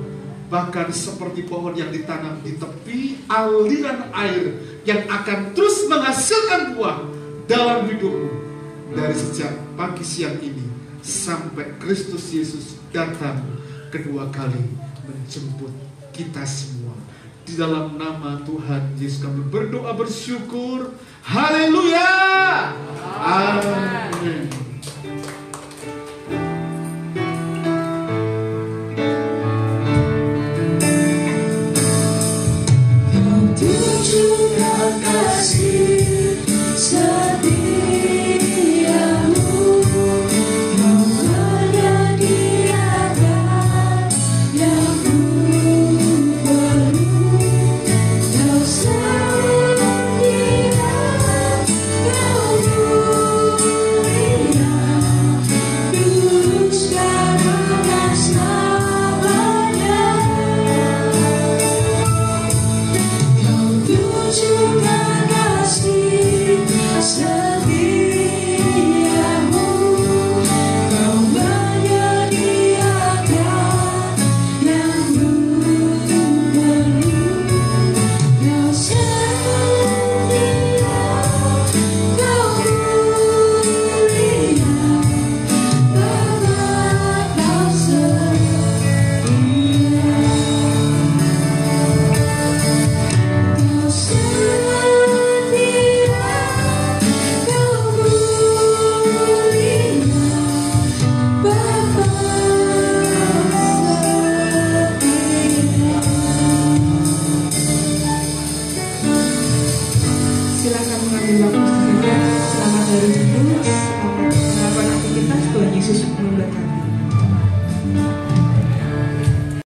bahkan seperti pohon yang ditanam di tepi aliran air yang akan terus menghasilkan buah dalam hidupmu dari sejak pagi siang ini sampai Kristus Yesus datang kedua kali menjemput kita semua. Di dalam nama Tuhan Yesus kami berdoa bersyukur. Haleluya. Amin.